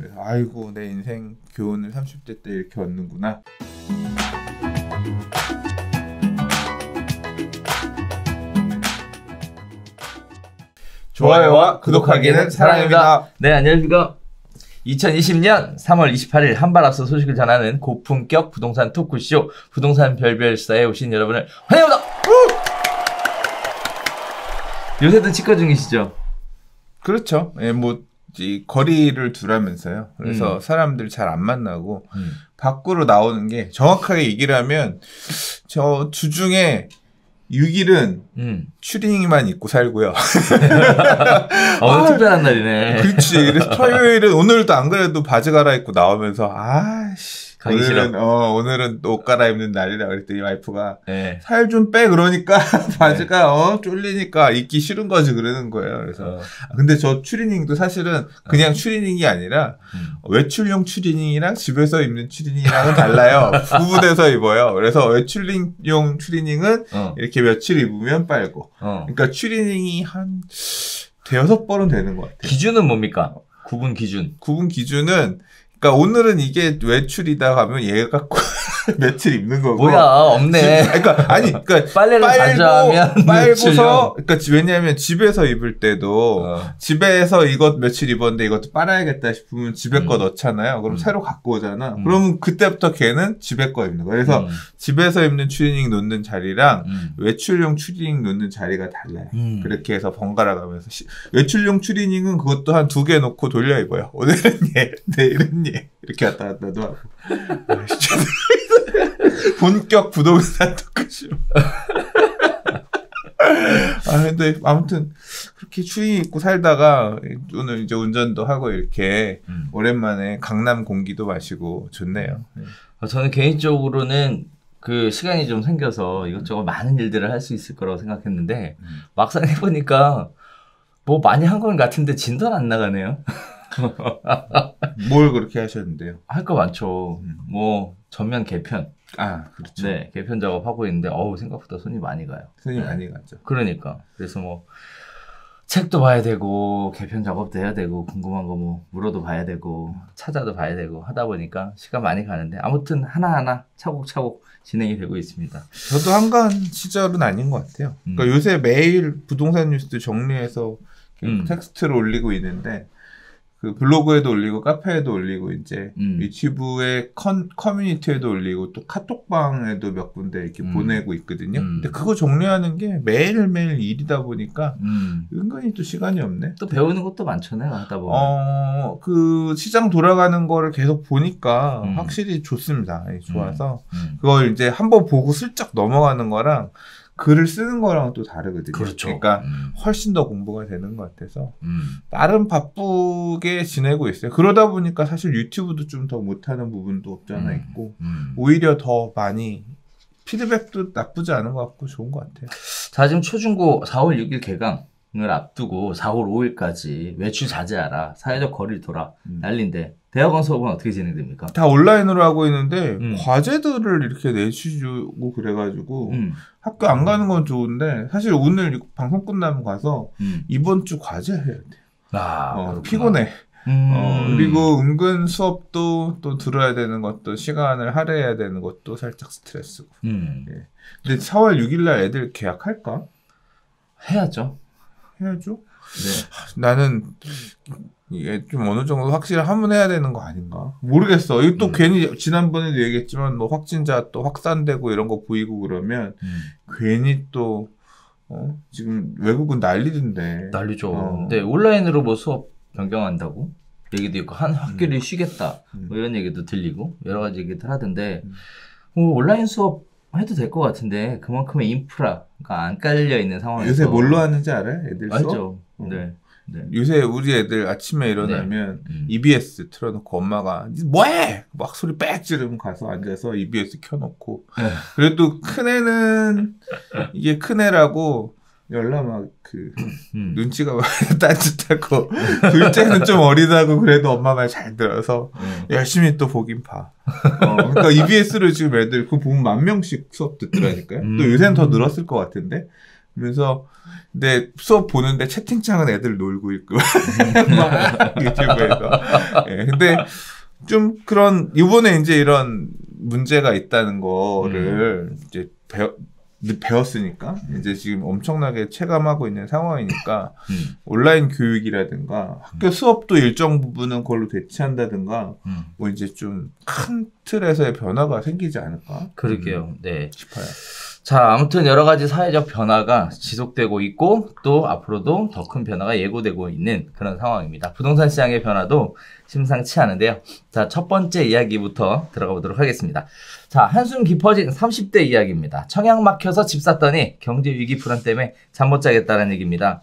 그래서 아이고 내 인생 교훈을 30대 때 이렇게 얻는구나. 좋아요와 구독하기는 사랑입니다. 네, 안녕하십니까. 2020년 3월 28일 한발 앞서 소식을 전하는 고품격 부동산 토크쇼 부동산 별별사에 오신 여러분을 환영합니다. 요새도 치과 중이시죠? 그렇죠. 예, 뭐 이 거리를 두라면서요. 그래서 사람들 잘 안 만나고 밖으로 나오는 게 정확하게 얘기를 하면 저 주중에 6일은 추리닝만 입고 살고요. 오늘 특별한 날이네. 그렇지. 그래서 토요일은 오늘도 안 그래도 바지 갈아입고 나오면서 아씨 오늘은 옷 갈아입는 날이라 그랬더니 와이프가 네. 살 좀 빼 그러니까 바지가 쫄리니까 입기 싫은 거지 그러는 거예요. 그래서 근데 저 추리닝도 사실은 그냥 추리닝이 아니라 외출용 추리닝이랑 집에서 입는 추리닝이랑은 달라요. 구분해서 입어요. 그래서 외출용 추리닝은 이렇게 며칠 입으면 빨고 그러니까 추리닝이 한 대여섯 번은 되는 것 같아요. 기준은 뭡니까? 구분 기준은 그러니까 오늘은 이게 외출이다 하면 얘 갖고 며칠 입는 거고. 뭐야 없네. 그러니까 빨래를 자주 하면 빨고서 그러니까 왜냐하면 집에서 입을 때도 집에서 이것 며칠 입었는데 이것도 빨아야겠다 싶으면 집에 거 넣잖아요. 그럼 새로 갖고 오잖아. 그럼 그때부터 걔는 집에 거 입는 거야. 그래서 집에서 입는 추리닝 놓는 자리랑 외출용 추리닝 놓는 자리가 달라요. 그렇게 해서 번갈아 가면서 외출용 추리닝은 그것도 한 2개 놓고 돌려 입어요. 오늘은 얘, 내일은 얘 이렇게 왔다 갔다도 하고. 본격 부동산 토크쇼. 근데 아무튼 그렇게 추위 입고 살다가 오늘 이제 운전도 하고 이렇게 오랜만에 강남 공기도 마시고 좋네요. 저는 개인적으로는 그 시간이 좀 생겨서 이것저것 많은 일들을 할 수 있을 거라고 생각했는데 막상 해보니까 뭐 많이 한 건 같은데 진도는 안 나가네요. 뭘 그렇게 하셨는데요? 할 거 많죠. 뭐 전면 개편. 그렇죠. 네, 개편 작업하고 있는데 생각보다 손이 많이 가요. 손이 많이 가죠. 그러니까 그래서 뭐 책도 봐야 되고 개편 작업도 해야 되고 궁금한 거 뭐 물어도 봐야 되고 찾아도 봐야 되고 하다 보니까 시간 많이 가는데 아무튼 하나하나 차곡차곡 진행이 되고 있습니다. 저도 한가한 시절은 아닌 것 같아요. 그러니까 요새 매일 부동산 뉴스도 정리해서 텍스트로 올리고 있는데 그 블로그에도 올리고 카페에도 올리고 이제 유튜브에 커뮤니티에도 올리고 또 카톡방에도 몇 군데 이렇게 보내고 있거든요. 근데 그거 정리하는 게 매일매일 일이다 보니까 은근히 또 시간이 없네. 또 배우는 것도 많잖아요. 하다 보면. 그 시장 돌아가는 거를 계속 보니까 확실히 좋습니다. 좋아서 그걸 이제 한번 보고 슬쩍 넘어가는 거랑 글을 쓰는 거랑 또 다르거든요. 그렇죠. 그러니까 훨씬 더 공부가 되는 것 같아서 나름 바쁘게 지내고 있어요. 그러다 보니까 사실 유튜브도 좀 더 못하는 부분도 없지 않아 있고 오히려 더 많이 피드백도 나쁘지 않은 것 같고 좋은 것 같아요. 자, 지금 초중고 4월 6일 개강을 앞두고 4월 5일까지 외출 자제하라, 사회적 거리를 둬라 난리인데 대학원 수업은 어떻게 진행됩니까? 다 온라인으로 하고 있는데 과제들을 이렇게 내주고 그래가지고 학교 안 가는 건 좋은데 사실 오늘 방송 끝나면 가서 이번 주 과제 해야 돼. 피곤해. 그리고 은근 수업도 또 들어야 되는 것도 시간을 할애해야 되는 것도 살짝 스트레스고. 예. 근데 4월 6일날 애들 개학할까? 해야죠. 해야죠? 네. 나는 이게 좀 어느 정도 확실히 하면 해야 되는 거 아닌가? 모르겠어. 이거 또 괜히 지난번에도 얘기했지만 뭐 확진자 또 확산되고 이런 거 보이고 그러면 괜히 또 지금 외국은 난리던데. 난리죠. 근데 온라인으로 뭐 수업 변경한다고 얘기도 있고 한 학기를 쉬겠다 뭐 이런 얘기도 들리고 여러 가지 얘기들 하던데 뭐 온라인 수업 해도 될 것 같은데 그만큼의 인프라가 안 깔려 있는 상황에서 요새 뭘로 하는지 알아요? 애들 수업? 알죠. 네. 요새 우리 애들 아침에 일어나면 EBS 틀어놓고 엄마가 뭐해? 막 소리 빽 지르면 가서 앉아서 EBS 켜놓고 그래도 큰애는 이게 큰애라고 열나 막 눈치가 딴짓하고 둘째는 좀 어리다고 그래도 엄마 말 잘 들어서 열심히 또 보긴 봐. 그러니까 EBS를 지금 애들 그거 보면 10,000명씩 수업 듣더라니까요. 또 요새는 더 늘었을 것 같은데 그래서 근데 수업 보는데 채팅창은 애들 놀고 있고 막 유튜브에서. 예, 근데 좀 그런 이번에 이제 이런 문제가 있다는 거를 이제 배웠으니까 이제 지금 엄청나게 체감하고 있는 상황이니까 온라인 교육이라든가 학교 수업도 일정 부분은 그걸로 대체한다든가 뭐 이제 좀 큰 틀에서의 변화가 생기지 않을까? 그러게요. 네. 싶어요. 자, 아무튼 여러 가지 사회적 변화가 지속되고 있고 또 앞으로도 더 큰 변화가 예고되고 있는 그런 상황입니다. 부동산 시장의 변화도 심상치 않은데요. 자, 첫 번째 이야기부터 들어가 보도록 하겠습니다. 자, 한숨 깊어진 30대 이야기입니다. 청약 막혀서 집 샀더니 경제 위기 불안 때문에 잠 못 자겠다는 얘기입니다.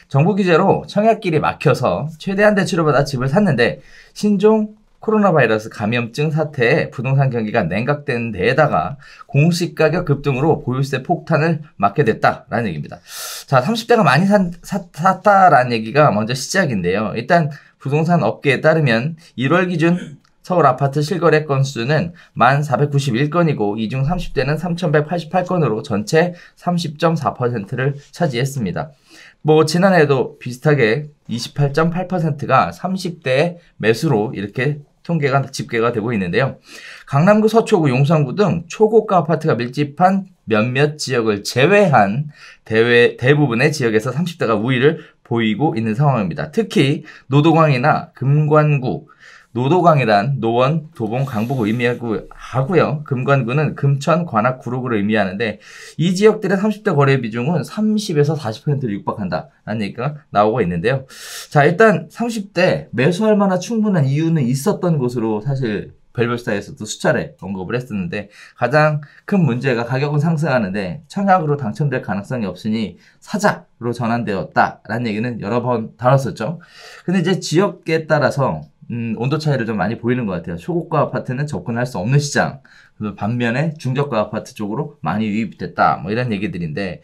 정부 규제로 청약길이 막혀서 최대한 대출을 받아 집을 샀는데 신종 코로나 바이러스 감염증 사태에 부동산 경기가 냉각된 데에다가 공시가격 급등으로 보유세 폭탄을 맞게 됐다라는 얘기입니다. 자, 30대가 많이 샀다라는 얘기가 먼저 시작인데요. 일단 부동산 업계에 따르면 1월 기준 서울 아파트 실거래 건수는 1491건이고 이 중 30대는 3188건으로 전체 30.4%를 차지했습니다. 뭐 지난해에도 비슷하게 28.8%가 30대 매수로 이렇게 집계가 되고 있는데요. 강남구, 서초구, 용산구 등 초고가 아파트가 밀집한 몇몇 지역을 제외한 대부분의 지역에서 30대가 우위를 보이고 있는 상황입니다. 특히 노도광이나 금관구, 노도광이란 노원, 도봉, 강북을 의미하고요. 금관구는 금천, 관악, 구로구를 의미하는데 이 지역들의 30대 거래 비중은 30에서 40%를 육박한다라는 얘기가 나오고 있는데요. 자, 일단 30대 매수할 만한 충분한 이유는 있었던 것으로 사실 벨별스타에서도 수차례 언급을 했었는데 가장 큰 문제가 가격은 상승하는데 청약으로 당첨될 가능성이 없으니 사자로 전환되었다라는 얘기는 여러 번 다뤘었죠. 근데 이제 지역에 따라서 온도 차이를 좀 많이 보이는 것 같아요. 초고가 아파트는 접근할 수 없는 시장. 반면에 중저가 아파트 쪽으로 많이 유입됐다. 뭐 이런 얘기들인데.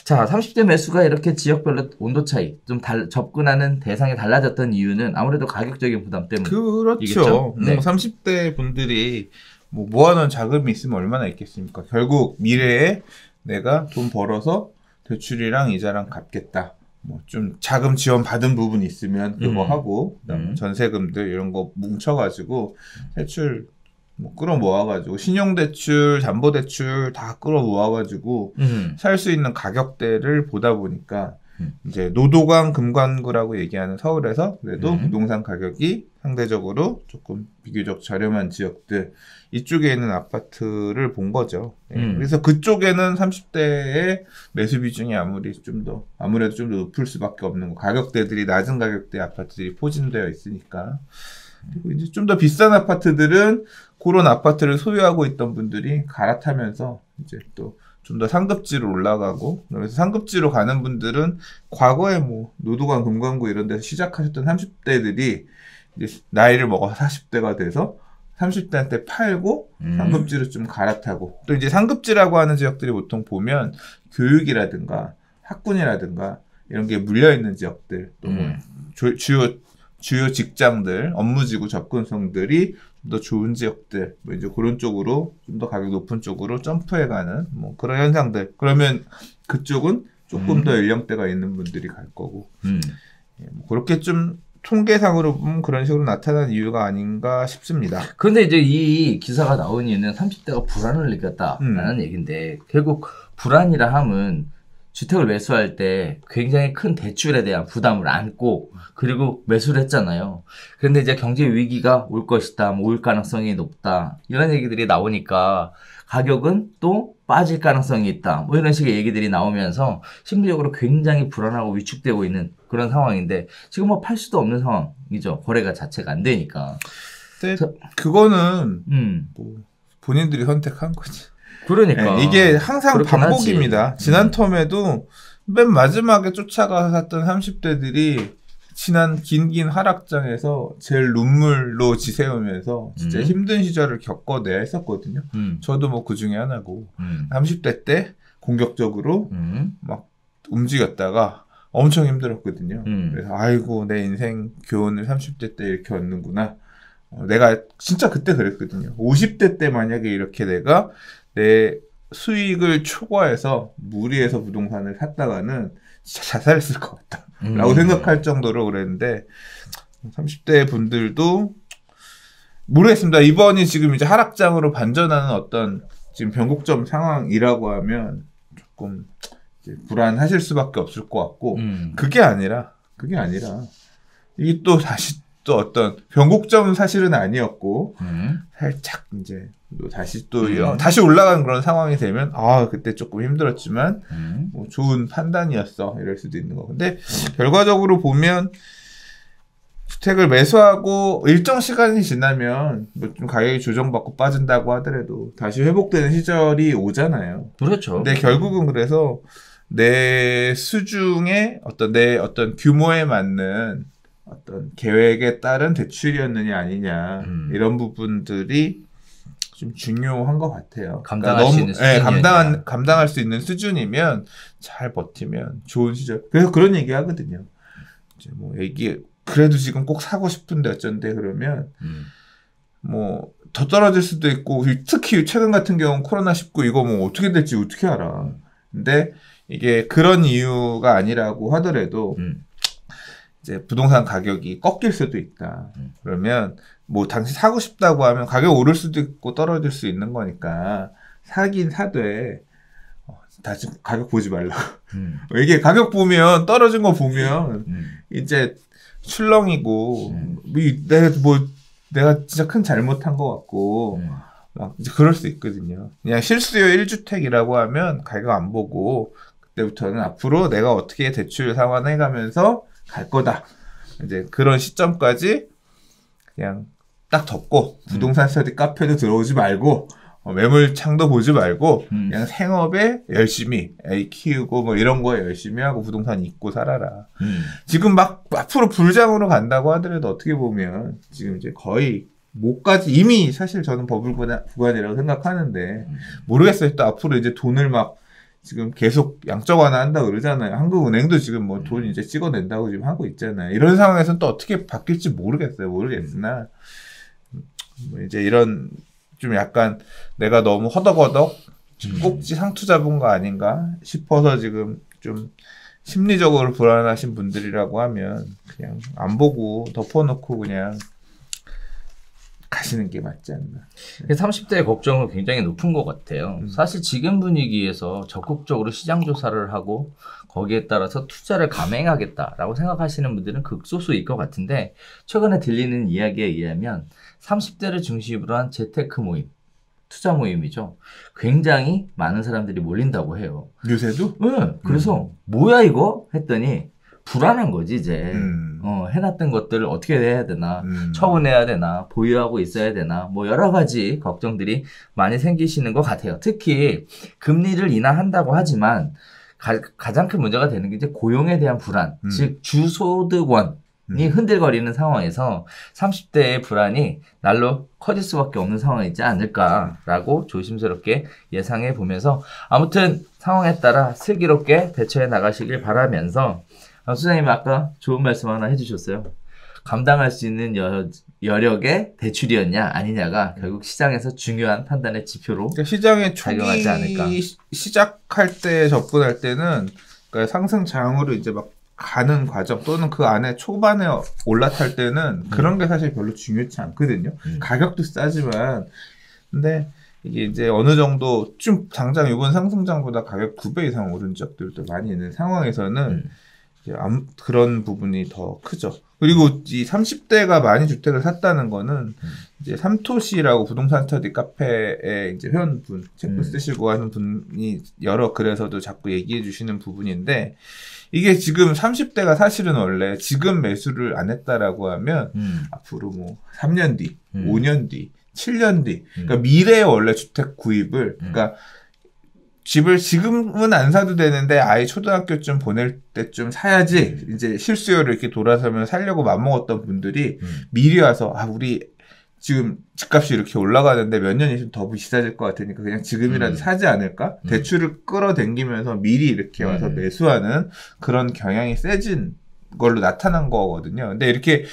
자, 30대 매수가 이렇게 지역별로 온도 차이, 좀 접근하는 대상이 달라졌던 이유는 아무래도 가격적인 부담 때문이겠죠. 그렇죠. 네. 30대 분들이 뭐 모아놓은 자금이 있으면 얼마나 있겠습니까? 결국 미래에 내가 돈 벌어서 대출이랑 이자랑 갚겠다. 뭐 좀 자금 지원 받은 부분이 있으면 그거 하고 그다음에 전세금들 이런 거 뭉쳐가지고 대출 뭐 끌어 모아가지고 신용대출, 담보대출 다 끌어 모아가지고 살 수 있는 가격대를 보다 보니까 이제 노도광, 금관구라고 얘기하는 서울에서 그래도 부동산 가격이 상대적으로 조금 비교적 저렴한 지역들 이쪽에 있는 아파트를 본 거죠. 그래서 그쪽에는 30대의 매수 비중이 아무래도 좀 더 높을 수밖에 없는 거. 가격대들이 낮은 가격대 아파트들이 포진되어 있으니까. 그리고 이제 좀 더 비싼 아파트들은 그런 아파트를 소유하고 있던 분들이 갈아타면서 이제 또 좀 더 상급지로 올라가고, 그래서 상급지로 가는 분들은 과거에 뭐 노도광, 금관구 이런 데서 시작하셨던 30대들이 이제 나이를 먹어서 40대가 돼서 30대한테 팔고 상급지로 좀 갈아타고, 또 이제 상급지라고 하는 지역들이 보통 보면 교육이라든가 학군이라든가 이런 게 물려있는 지역들, 또 뭐 주요 직장들, 업무지구 접근성들이 좀 더 좋은 지역들, 뭐 이제 그런 쪽으로 좀 더 가격 높은 쪽으로 점프해가는 뭐 그런 현상들. 그러면 그쪽은 조금 더 연령대가 있는 분들이 갈 거고, 예, 뭐 그렇게 좀 통계상으로 보면 그런 식으로 나타난 이유가 아닌가 싶습니다. 그런데 이제 이 기사가 나온 이유는 30대가 불안을 느꼈다라는 얘기인데, 결국 불안이라 함은 주택을 매수할 때 굉장히 큰 대출에 대한 부담을 안고 그리고 매수를 했잖아요. 그런데 이제 경제 위기가 올 것이다, 뭐 올 가능성이 높다 이런 얘기들이 나오니까 가격은 또 빠질 가능성이 있다, 뭐 이런 식의 얘기들이 나오면서 심리적으로 굉장히 불안하고 위축되고 있는 그런 상황인데, 지금 뭐 팔 수도 없는 상황이죠. 거래가 자체가 안 되니까. 근데 그거는 뭐 본인들이 선택한 거지. 그러니까 네, 이게 항상 반복입니다. 지난 텀에도 맨 마지막에 쫓아가서 샀던 30대들이 지난 긴 하락장에서 제일 눈물로 지새우면서 진짜 힘든 시절을 겪어내야 했었거든요. 저도 뭐 그 중에 하나고 30대 때 공격적으로 막 움직였다가 엄청 힘들었거든요. 그래서 아이고 내 인생 교훈을 30대 때 이렇게 얻는구나. 내가 진짜 그때 그랬거든요. 50대 때 만약에 이렇게 내가 내 수익을 초과해서 무리해서 부동산을 샀다가는 진짜 자살했을 것 같다. 라고 생각할 정도로 그랬는데 30대 분들도 모르겠습니다. 이번이 지금 이제 하락장으로 반전하는 어떤 지금 변곡점 상황이라고 하면 조금 이제 불안하실 수밖에 없을 것 같고 그게 아니라 이게 또 다시 또 어떤 변곡점은 사실은 아니었고 살짝 이제 또 다시 또 다시 올라가는 그런 상황이 되면 그때 조금 힘들었지만 뭐 좋은 판단이었어 이럴 수도 있는 거. 근데 결과적으로 보면 주택을 매수하고 일정 시간이 지나면 뭐 좀 가격이 조정받고 빠진다고 하더라도 다시 회복되는 시절이 오잖아요. 그렇죠. 근데 결국은 그래서 내 수중에 내 어떤 규모에 맞는 어떤 계획에 따른 대출이었느냐 아니냐 이런 부분들이 좀 중요한 것 같아요. 감당할 수 있는 수준이면 감당할 수 있는 수준이면 잘 버티면 좋은 시절. 그래서 그런 얘기 하거든요. 이제 뭐 그래도 지금 꼭 사고 싶은데 어쩐데 그러면 뭐 더 떨어질 수도 있고 특히 최근 같은 경우는 코로나19 이거 뭐 어떻게 될지 어떻게 알아. 근데 이게 그런 이유가 아니라고 하더라도 이제 부동산 가격이 꺾일 수도 있다. 그러면 뭐 당시 사고 싶다고 하면 가격 오를 수도 있고 떨어질 수 있는 거니까 사긴 사되 다시 가격 보지 말라고. 이게 가격 보면 떨어진 거 보면 이제 출렁이고 내가 진짜 큰 잘못한 것 같고 막 이제 그럴 수 있거든요. 그냥 실수요 1주택이라고 하면 가격 안 보고 그때부터는 앞으로 내가 어떻게 대출 상환해 가면서 갈 거다. 이제 그런 시점까지 그냥 딱 덮고 부동산 스터디 카페도 들어오지 말고 매물창도 보지 말고 그냥 생업에 열심히 애 키우고 뭐 이런 거에 열심히 하고 부동산 잊고 살아라. 지금 막 앞으로 불장으로 간다고 하더라도 어떻게 보면 지금 이제 거의 목까지 이미 사실 저는 버블 구간이라고 생각하는데 모르겠어요. 또 앞으로 이제 돈을 막 지금 계속 양적 완화한다 그러잖아요. 한국은행도 지금 뭐 돈 이제 찍어낸다고 지금 하고 있잖아요. 이런 상황에서는 또 어떻게 바뀔지 모르겠으나 뭐 이제 이런 좀 약간 내가 너무 허덕허덕 꼭지 상투 잡은 거 아닌가 싶어서 지금 좀 심리적으로 불안하신 분들이라고 하면 그냥 안 보고 덮어놓고 그냥 가시는 게 맞지 않나. 30대의 걱정은 굉장히 높은 것 같아요. 사실 지금 분위기에서 적극적으로 시장 조사를 하고 거기에 따라서 투자를 감행하겠다라고 생각하시는 분들은 극소수일 것 같은데 최근에 들리는 이야기에 의하면 30대를 중심으로 한 재테크 모임, 투자 모임이죠. 굉장히 많은 사람들이 몰린다고 해요. 요새도? 네. 그래서 뭐야 이거? 했더니 불안한 거지 이제. 해놨던 것들을 어떻게 해야 되나, 처분해야 되나, 보유하고 있어야 되나, 뭐 여러 가지 걱정들이 많이 생기시는 것 같아요. 특히 금리를 인하한다고 하지만 가장 큰 문제가 되는 게 이제 고용에 대한 불안, 즉 주소득원이 흔들거리는 상황에서 30대의 불안이 날로 커질 수밖에 없는 상황이지 않을까라고 조심스럽게 예상해 보면서 아무튼 상황에 따라 슬기롭게 대처해 나가시길 바라면서 수장님 아까 좋은 말씀 하나 해주셨어요. 감당할 수 있는 여력의 대출이었냐 아니냐가 결국 시장에서 중요한 판단의 지표로 그러니까 시장의 작용하지 않을까. 시작할 때 접근할 때는 그러니까 상승장으로 이제 막 가는 과정 또는 그 안에 초반에 올라탈 때는 그런 게 사실 별로 중요치 않거든요. 가격도 싸지만 근데 이게 이제 어느 정도 좀 당장 이번 상승장보다 가격 2배 이상 오른 적들도 많이 있는 상황에서는 그런 부분이 더 크죠. 그리고 이 30대가 많이 주택을 샀다는 거는 이제 삼토시라고 부동산 스터디 카페에 이제 회원분 책도 쓰시고 하는 분이 여러 글에서도 자꾸 얘기해 주시는 부분인데 이게 지금 30대가 사실은 원래 지금 매수를 안 했다라고 하면 앞으로 뭐 3년 뒤, 5년 뒤, 7년 뒤 그러니까 미래의 원래 주택 구입을 그러니까 집을 지금은 안 사도 되는데 아이 초등학교쯤 보낼 때쯤 사야지 이제 실수요를 이렇게 돌아서면 살려고 맘먹었던 분들이 미리 와서 우리 지금 집값이 이렇게 올라가는데 몇 년 있으면 더 비싸질 것 같으니까 그냥 지금이라도 사지 않을까? 대출을 끌어당기면서 미리 이렇게 와서 매수하는 그런 경향이 세진 걸로 나타난 거거든요. 근데 이렇게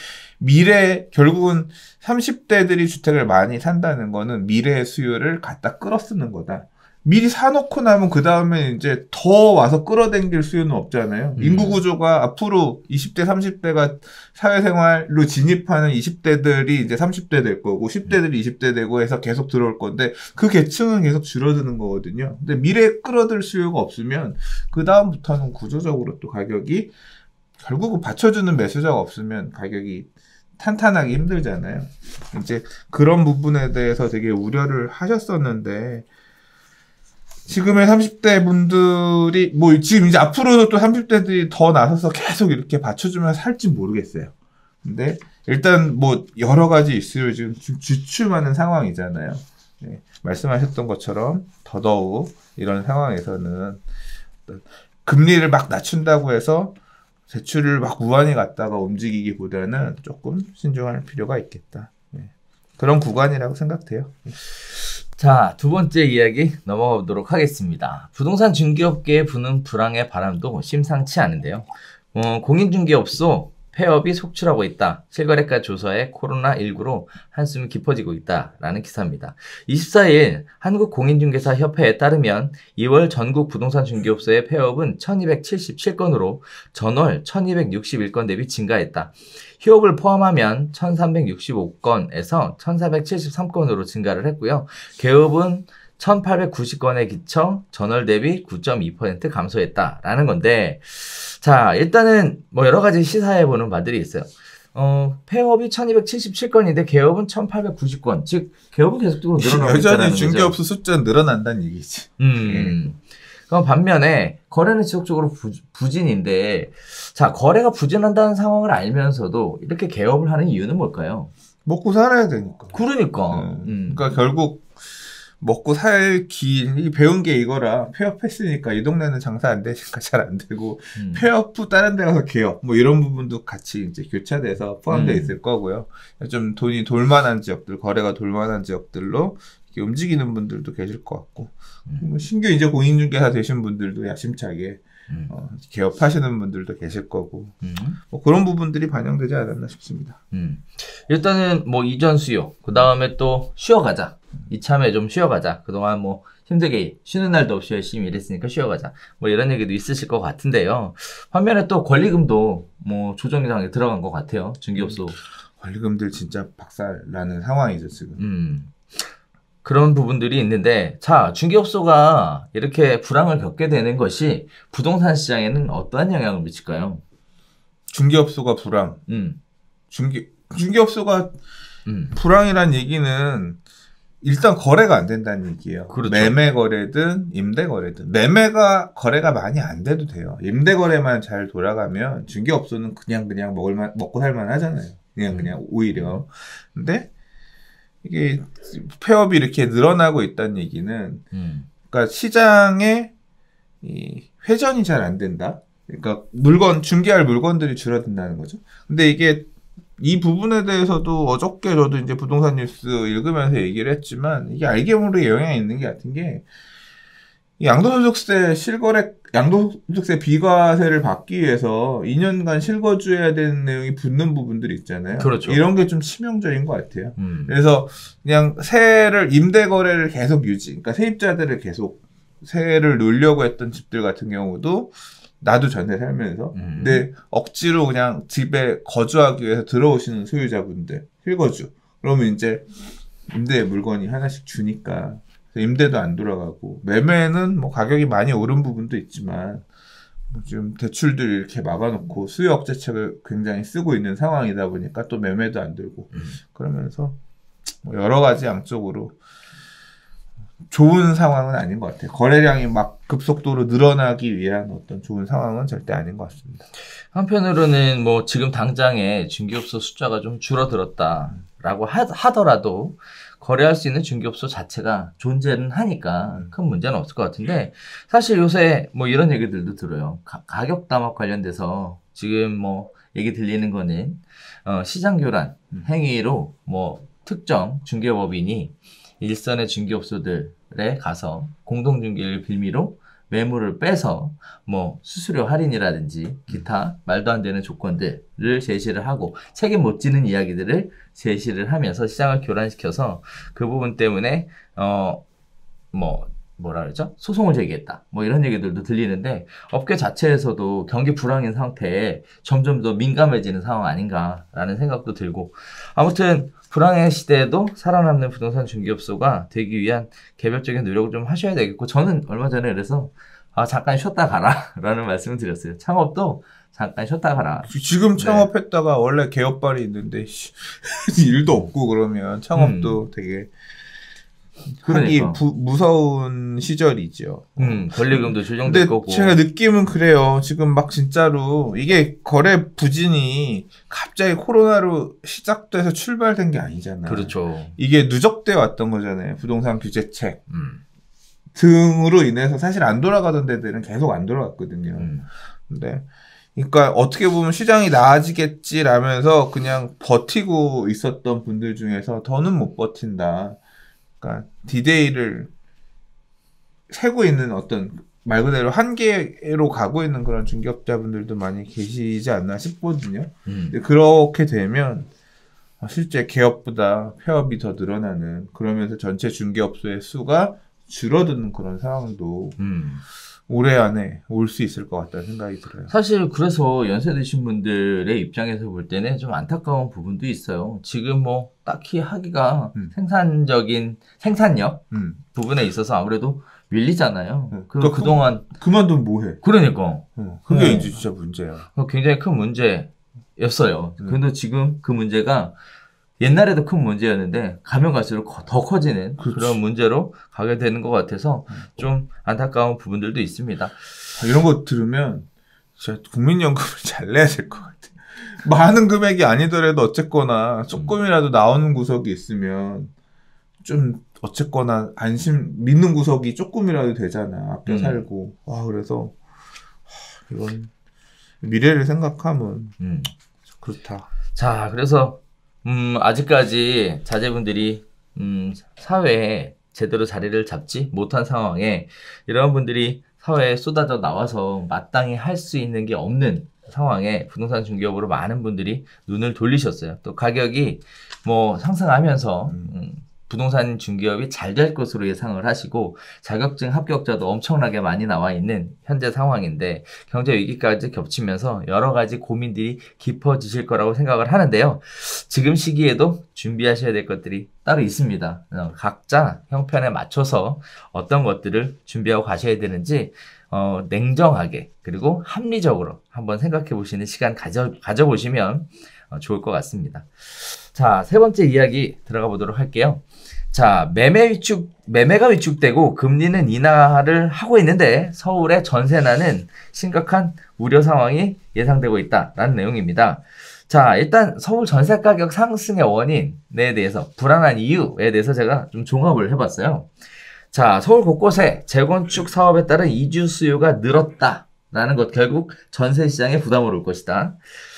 결국은 30대들이 주택을 많이 산다는 거는 미래의 수요를 갖다 끌어쓰는 거다. 미리 사놓고 나면 그 다음에 이제 더 와서 끌어당길 수요는 없잖아요. 인구 구조가 앞으로 20대, 30대가 사회생활로 진입하는 20대들이 이제 30대 될 거고 10대들이 20대 되고 해서 계속 들어올 건데 그 계층은 계속 줄어드는 거거든요. 근데 미래에 끌어들 수요가 없으면 그 다음부터는 구조적으로 또 가격이 결국은 받쳐주는 매수자가 없으면 가격이 탄탄하기 힘들잖아요. 이제 그런 부분에 대해서 되게 우려를 하셨었는데 지금의 30대 분들이 뭐 지금 이제 앞으로도 또 30대들이 더 나서서 계속 이렇게 받쳐주면 살지 모르겠어요. 근데 일단 뭐 여러 가지 이슈를 지금 주춤하는 상황이잖아요. 네, 말씀하셨던 것처럼 더더욱 이런 상황에서는 금리를 막 낮춘다고 해서 대출을 막 무한히 갖다가 움직이기보다는 조금 신중할 필요가 있겠다. 네, 그런 구간이라고 생각돼요. 자, 두 번째 이야기 넘어가 보도록 하겠습니다. 부동산 중개업계에 부는 불황의 바람도 심상치 않은데요. 공인중개업소 폐업이 속출하고 있다. 실거래가 조사에 코로나19로 한숨이 깊어지고 있다라는 기사입니다. 24일 한국공인중개사협회에 따르면 2월 전국 부동산 중개업소의 폐업은 1277건으로 전월 1261건 대비 증가했다. 휴업을 포함하면 1365건에서 1473건으로 증가를 했고요. 개업은 1890건에 기쳐 전월 대비 9.2% 감소했다라는 건데, 자, 일단은 뭐 여러 가지 시사해보는 바들이 있어요. 폐업이 1277건인데 개업은 1890건. 즉, 개업은 계속적으로 늘어나고 있다는 거죠. 여전히 중개업소 숫자는 늘어난다는 얘기지. 그럼 반면에 거래는 지속적으로 부진인데, 자, 거래가 부진한다는 상황을 알면서도 이렇게 개업을 하는 이유는 뭘까요? 먹고 살아야 되니까. 그러니까. 그러니까 결국 먹고 살기 배운 게 이거라. 폐업했으니까 이 동네는 장사 안 되니까 잘 안 되고 폐업 후 다른 데 가서 개업 뭐 이런 부분도 같이 이제 교차돼서 포함되어 있을 거고요. 좀 돈이 돌만한 지역들, 거래가 돌만한 지역들로 이렇게 움직이는 분들도 계실 것 같고 신규 이제 공인중개사 되신 분들도 야심차게 개업하시는 분들도 계실 거고 뭐 그런 부분들이 반영되지 않았나 싶습니다. 일단은 뭐 이전 수요, 그 다음에 또 쉬어가자. 이참에 좀 쉬어가자. 그동안 뭐 힘들게 쉬는 날도 없이 열심히 일했으니까 쉬어가자. 뭐 이런 얘기도 있으실 것 같은데요. 반면에 또 권리금도 뭐 조정장에 들어간 것 같아요. 중개업소. 권리금들 진짜 박살나는 상황이죠, 지금. 그런 부분들이 있는데, 자, 중개업소가 이렇게 불황을 겪게 되는 것이 부동산 시장에는 어떠한 영향을 미칠까요? 중개업소가 불황. 중개업소가 불황이란 얘기는 일단 거래가 안 된다는 얘기예요. 그렇죠. 매매 거래든 임대 거래든. 매매가 거래가 많이 안 돼도 돼요. 임대 거래만 잘 돌아가면 중개업소는 그냥 먹고 살만 하잖아요. 그냥 오히려. 근데 이게 폐업이 이렇게 늘어나고 있다는 얘기는 그러니까 시장에 이 회전이 잘 안 된다. 그러니까 중개할 물건들이 줄어든다는 거죠. 근데 이게 이 부분에 대해서도 어저께 저도 이제 부동산 뉴스 읽으면서 얘기를 했지만 이게 알게 모르게 영향이 있는 게 같은 게 양도소득세 양도소득세 비과세를 받기 위해서 2년간 실거주해야 되는 내용이 붙는 부분들이 있잖아요. 그렇죠. 이런 게 좀 치명적인 것 같아요. 그래서 그냥 임대 거래를 계속 그러니까 세입자들을 계속 세를 놓으려고 했던 집들 같은 경우도 나도 전세 살면서 근데 억지로 그냥 집에 거주하기 위해서 들어오시는 소유자분들 실거주 그러면 이제 임대 물건이 하나씩 주니까 임대도 안 돌아가고 매매는 뭐 가격이 많이 오른 부분도 있지만 지금 대출들 이렇게 막아놓고 수요 억제책을 굉장히 쓰고 있는 상황이다 보니까 또 매매도 안 되고 그러면서 뭐 여러 가지 양쪽으로 좋은 상황은 아닌 것 같아요. 거래량이 막 급속도로 늘어나기 위한 어떤 좋은 상황은 절대 아닌 것 같습니다. 한편으로는 뭐 지금 당장에 중개업소 숫자가 좀 줄어들었다라고 하더라도 거래할 수 있는 중개업소 자체가 존재는 하니까 큰 문제는 없을 것 같은데 사실 요새 뭐 이런 얘기들도 들어요. 가격 담합 관련돼서 지금 뭐 얘기 들리는 거는 시장 교란 행위로 뭐 특정 중개법인이 일선의 중개업소들에 가서 공동중개를 빌미로 매물을 빼서 뭐 수수료 할인이라든지 기타 말도 안 되는 조건들을 제시를 하고 책임 못 지는 이야기들을 제시를 하면서 시장을 교란시켜서 그 부분 때문에 뭐 뭐라 그러죠? 소송을 제기했다. 뭐 이런 얘기들도 들리는데 업계 자체에서도 경기 불황인 상태에 점점 더 민감해지는 상황 아닌가라는 생각도 들고 아무튼 불황의 시대에도 살아남는 부동산 중개업소가 되기 위한 개별적인 노력을 좀 하셔야 되겠고 저는 얼마 전에 그래서 잠깐 쉬었다 가라 라는 말씀을 드렸어요. 창업도 잠깐 쉬었다 가라. 지금 창업했다가 원래 개업발이 있는데 일도 없고 그러면 창업도 되게 하기 무서운 시절이죠. 권리금도 조정될 거고. 제가 느낌은 그래요. 지금 막 진짜로 이게 거래 부진이 갑자기 코로나로 시작돼서 출발된 게 아니잖아요. 그렇죠. 이게 누적돼 왔던 거잖아요. 부동산 규제책 등으로 인해서 사실 안 돌아가던 데들은 계속 안 돌아갔거든요. 근데 그러니까 어떻게 보면 시장이 나아지겠지라면서 그냥 버티고 있었던 분들 중에서 더는 못 버틴다. 그러니까 디데이를 세고 있는 어떤 말 그대로 한계로 가고 있는 그런 중개업자분들도 많이 계시지 않나 싶거든요. 그렇게 되면 실제 개업보다 폐업이 더 늘어나는 그러면서 전체 중개업소의 수가 줄어드는 그런 상황도 올해 안에 올 수 있을 것 같다는 생각이 들어요. 사실 그래서 연세 드신 분들의 입장에서 볼 때는 좀 안타까운 부분도 있어요. 지금 뭐 딱히 하기가 생산력 부분에 있어서 아무래도 밀리잖아요. 그동안 그만두면 뭐해? 그러니까 그게 이제 진짜 문제야. 굉장히 큰 문제였어요. 근데 지금 그 문제가 옛날에도 큰 문제였는데 가면 갈수록 더 커지는 그런 문제로 가게 되는 것 같아서 좀 안타까운 부분들도 있습니다. 이런 거 들으면 진짜 국민연금을 잘 내야 될 것 같아. 많은 금액이 아니더라도 어쨌거나 조금이라도 나오는 구석이 있으면 좀 어쨌거나 믿는 구석이 조금이라도 되잖아. 아껴 살고. 그래서 이건 미래를 생각하면 그렇다. 자, 그래서 아직까지 자제분들이 사회에 제대로 자리를 잡지 못한 상황에 이런 분들이 사회에 쏟아져 나와서 마땅히 할 수 있는 게 없는 상황에 부동산 중개업으로 많은 분들이 눈을 돌리셨어요. 또 가격이 뭐 상승하면서 부동산 중개업이 잘 될 것으로 예상을 하시고 자격증 합격자도 엄청나게 많이 나와 있는 현재 상황인데 경제 위기까지 겹치면서 여러 가지 고민들이 깊어지실 거라고 생각을 하는데요. 지금 시기에도 준비하셔야 될 것들이 따로 있습니다. 각자 형편에 맞춰서 어떤 것들을 준비하고 가셔야 되는지 냉정하게 그리고 합리적으로 한번 생각해 보시는 시간 가져보시면 좋을 것 같습니다. 자, 세 번째 이야기 들어가 보도록 할게요. 자, 매매가 위축되고 금리는 인하를 하고 있는데 서울의 전세난은 심각한 우려 상황이 예상되고 있다라는 내용입니다. 자, 일단 서울 전세 가격 상승의 원인에 대해서 불안한 이유에 대해서 제가 좀 종합을 해봤어요. 자, 서울 곳곳에 재건축 사업에 따른 이주 수요가 늘었다라는 것 결국 전세 시장에 부담을 올 것이다.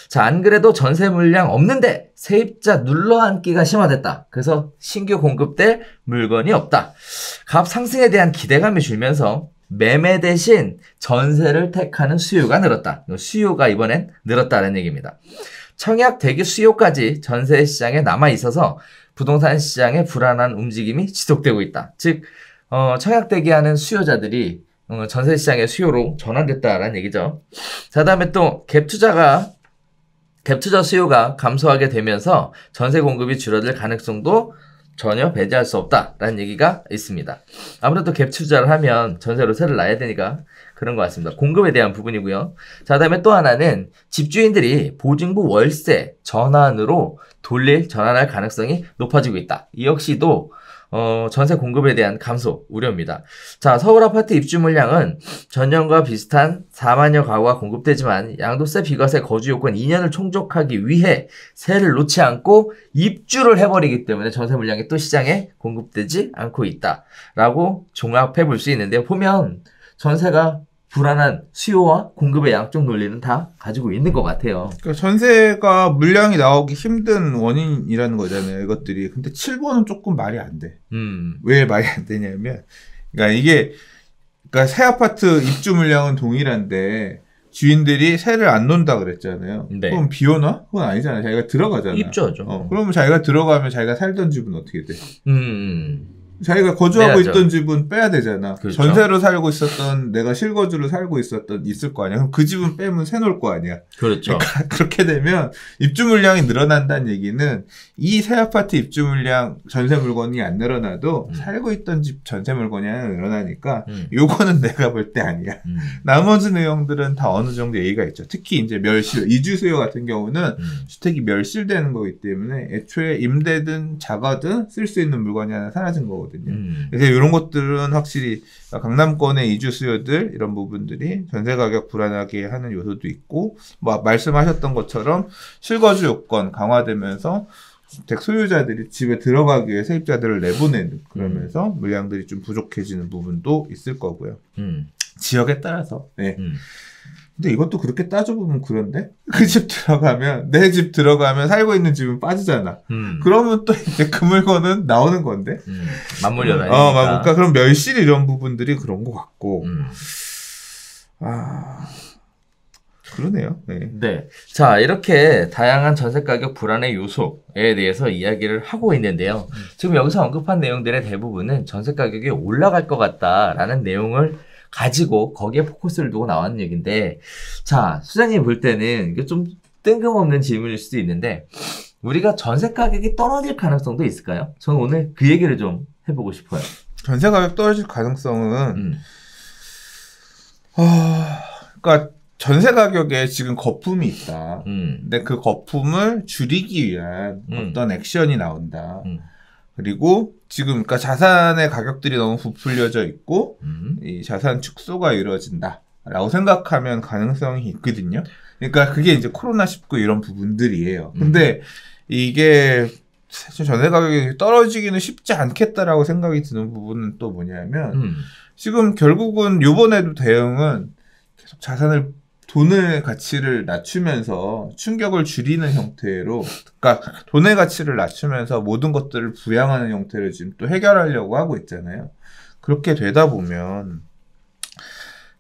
자, 안 그래도 전세 물량 없는데 세입자 눌러앉기가 심화됐다. 그래서 신규 공급될 물건이 없다. 값 상승에 대한 기대감이 줄면서 매매 대신 전세를 택하는 수요가 늘었다. 수요가 이번엔 늘었다는 얘기입니다. 청약 대기 수요까지 전세 시장에 남아있어서 부동산 시장의 불안한 움직임이 지속되고 있다. 즉 청약 대기하는 수요자들이 전세 시장의 수요로 전환됐다라는 얘기죠. 자, 다음에 또 갭투자 수요가 감소하게 되면서 전세 공급이 줄어들 가능성도 전혀 배제할 수 없다라는 얘기가 있습니다. 아무래도 갭투자를 하면 전세로 세를 놔야 되니까 그런 것 같습니다. 공급에 대한 부분이고요. 자, 다음에 또 하나는 집주인들이 보증부 월세 전환으로 전환할 가능성이 높아지고 있다. 이 역시도 전세 공급에 대한 감소 우려입니다. 자, 서울 아파트 입주 물량은 전년과 비슷한 4만여 가구가 공급되지만 양도세 비과세 거주 요건 2년을 충족하기 위해 세를 놓지 않고 입주를 해버리기 때문에 전세 물량이 또 시장에 공급되지 않고 있다라고 종합해 볼 수 있는데요. 보면 전세가 불안한 수요와 공급의 양쪽 논리는 다 가지고 있는 것 같아요. 그러니까 전세가 물량이 나오기 힘든 원인이라는 거잖아요, 이것들이. 근데 7번은 조금 말이 안 돼. 왜 말이 안 되냐면, 그러니까 새 아파트 입주 물량은 동일한데 주인들이 세를 안 놓는다 그랬잖아요. 네. 그럼 비워놔? 그건 아니잖아요. 자기가 들어가잖아요. 입주하죠. 그러면 자기가 들어가면 자기가 살던 집은 어떻게 돼? 자기가 거주하고 빼야죠. 있던 집은 빼야 되잖아. 그렇죠. 전세로 살고 있었던 내가 실거주로 살고 있을 거 아니야. 그럼 그 집은 빼면 새놓을 거 아니야. 그렇죠. 그러니까 그렇게 되면 입주 물량이 늘어난다는 얘기는 이 새 아파트 입주 물량 전세 물건이 안 늘어나도 살고 있던 집 전세 물건이 하나 늘어나니까 요거는 내가 볼 때 아니야. 나머지 내용들은 다 어느 정도 예의가 있죠. 특히 이제 멸실, 이주 수요 같은 경우는 주택이 멸실되는 거기 때문에 애초에 임대든 자가든 쓸 수 있는 물건이 하나 사라진 거거든요. 그래서 이런 것들은 확실히 강남권의 이주 수요들 이런 부분들이 전세 가격 불안하게 하는 요소도 있고 뭐 말씀하셨던 것처럼 실거주 요건 강화되면서 주택 소유자들이 집에 들어가기 위해 세입자들을 내보내는 그러면서 물량들이 좀 부족해지는 부분도 있을 거고요. 지역에 따라서. 네. 근데 이것도 그렇게 따져보면 그런데 그 집 들어가면 내 집 들어가면 살고 있는 집은 빠지잖아. 그러면 또 이제 그 물건은 나오는 건데. 맞물려 다니니까. 그러니까 그럼 멸실 이런 부분들이 그런 것 같고. 그러네요. 네. 네. 자, 이렇게 다양한 전세 가격 불안의 요소에 대해서 이야기를 하고 있는데요. 지금 여기서 언급한 내용들의 대부분은 전세 가격이 올라갈 것 같다라는 내용을 가지고 거기에 포커스를 두고 나왔는 얘기인데, 자, 수장님 볼 때는 이게 좀 뜬금없는 질문일 수도 있는데, 우리가 전세 가격이 떨어질 가능성도 있을까요? 저는 오늘 그 얘기를 좀 해보고 싶어요. 전세 가격 떨어질 가능성은, 그러니까 전세 가격에 지금 거품이 있다. 근데 그 거품을 줄이기 위한 어떤 액션이 나온다. 그리고 지금 그러니까 자산의 가격들이 너무 부풀려져 있고 이 자산 축소가 이루어진다라고 생각하면 가능성이 있거든요. 그러니까 그게 이제 코로나19 이런 부분들이에요. 근데 이게 사실 전세 가격이 떨어지기는 쉽지 않겠다라고 생각이 드는 부분은 또 뭐냐면 지금 결국은 요번에도 대응은 계속 돈의 가치를 낮추면서 충격을 줄이는 형태로, 그러니까 돈의 가치를 낮추면서 모든 것들을 부양하는 형태를 지금 또 해결하려고 하고 있잖아요. 그렇게 되다 보면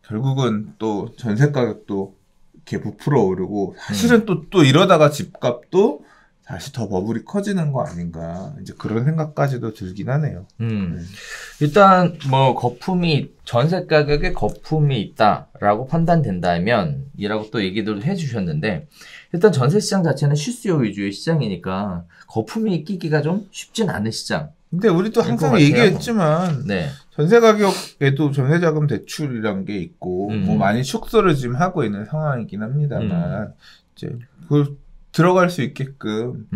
결국은 또 전세 가격도 이렇게 부풀어 오르고 사실은 또 이러다가 집값도 다시 더 버블이 커지는 거 아닌가, 이제 그런 생각까지도 들긴 하네요. 일단 뭐 전세 가격에 거품이 있다라고 판단된다면 이라고 또 얘기도 해주셨는데, 일단 전세 시장 자체는 실수요 위주의 시장이니까 거품이 끼기가 좀 쉽진 않은 시장. 근데 우리도 항상 얘기했지만 네. 전세 가격에도 전세자금 대출이란 게 있고 뭐 많이 축소를 지금 하고 있는 상황이긴 합니다만 이제 그걸 들어갈 수 있게끔.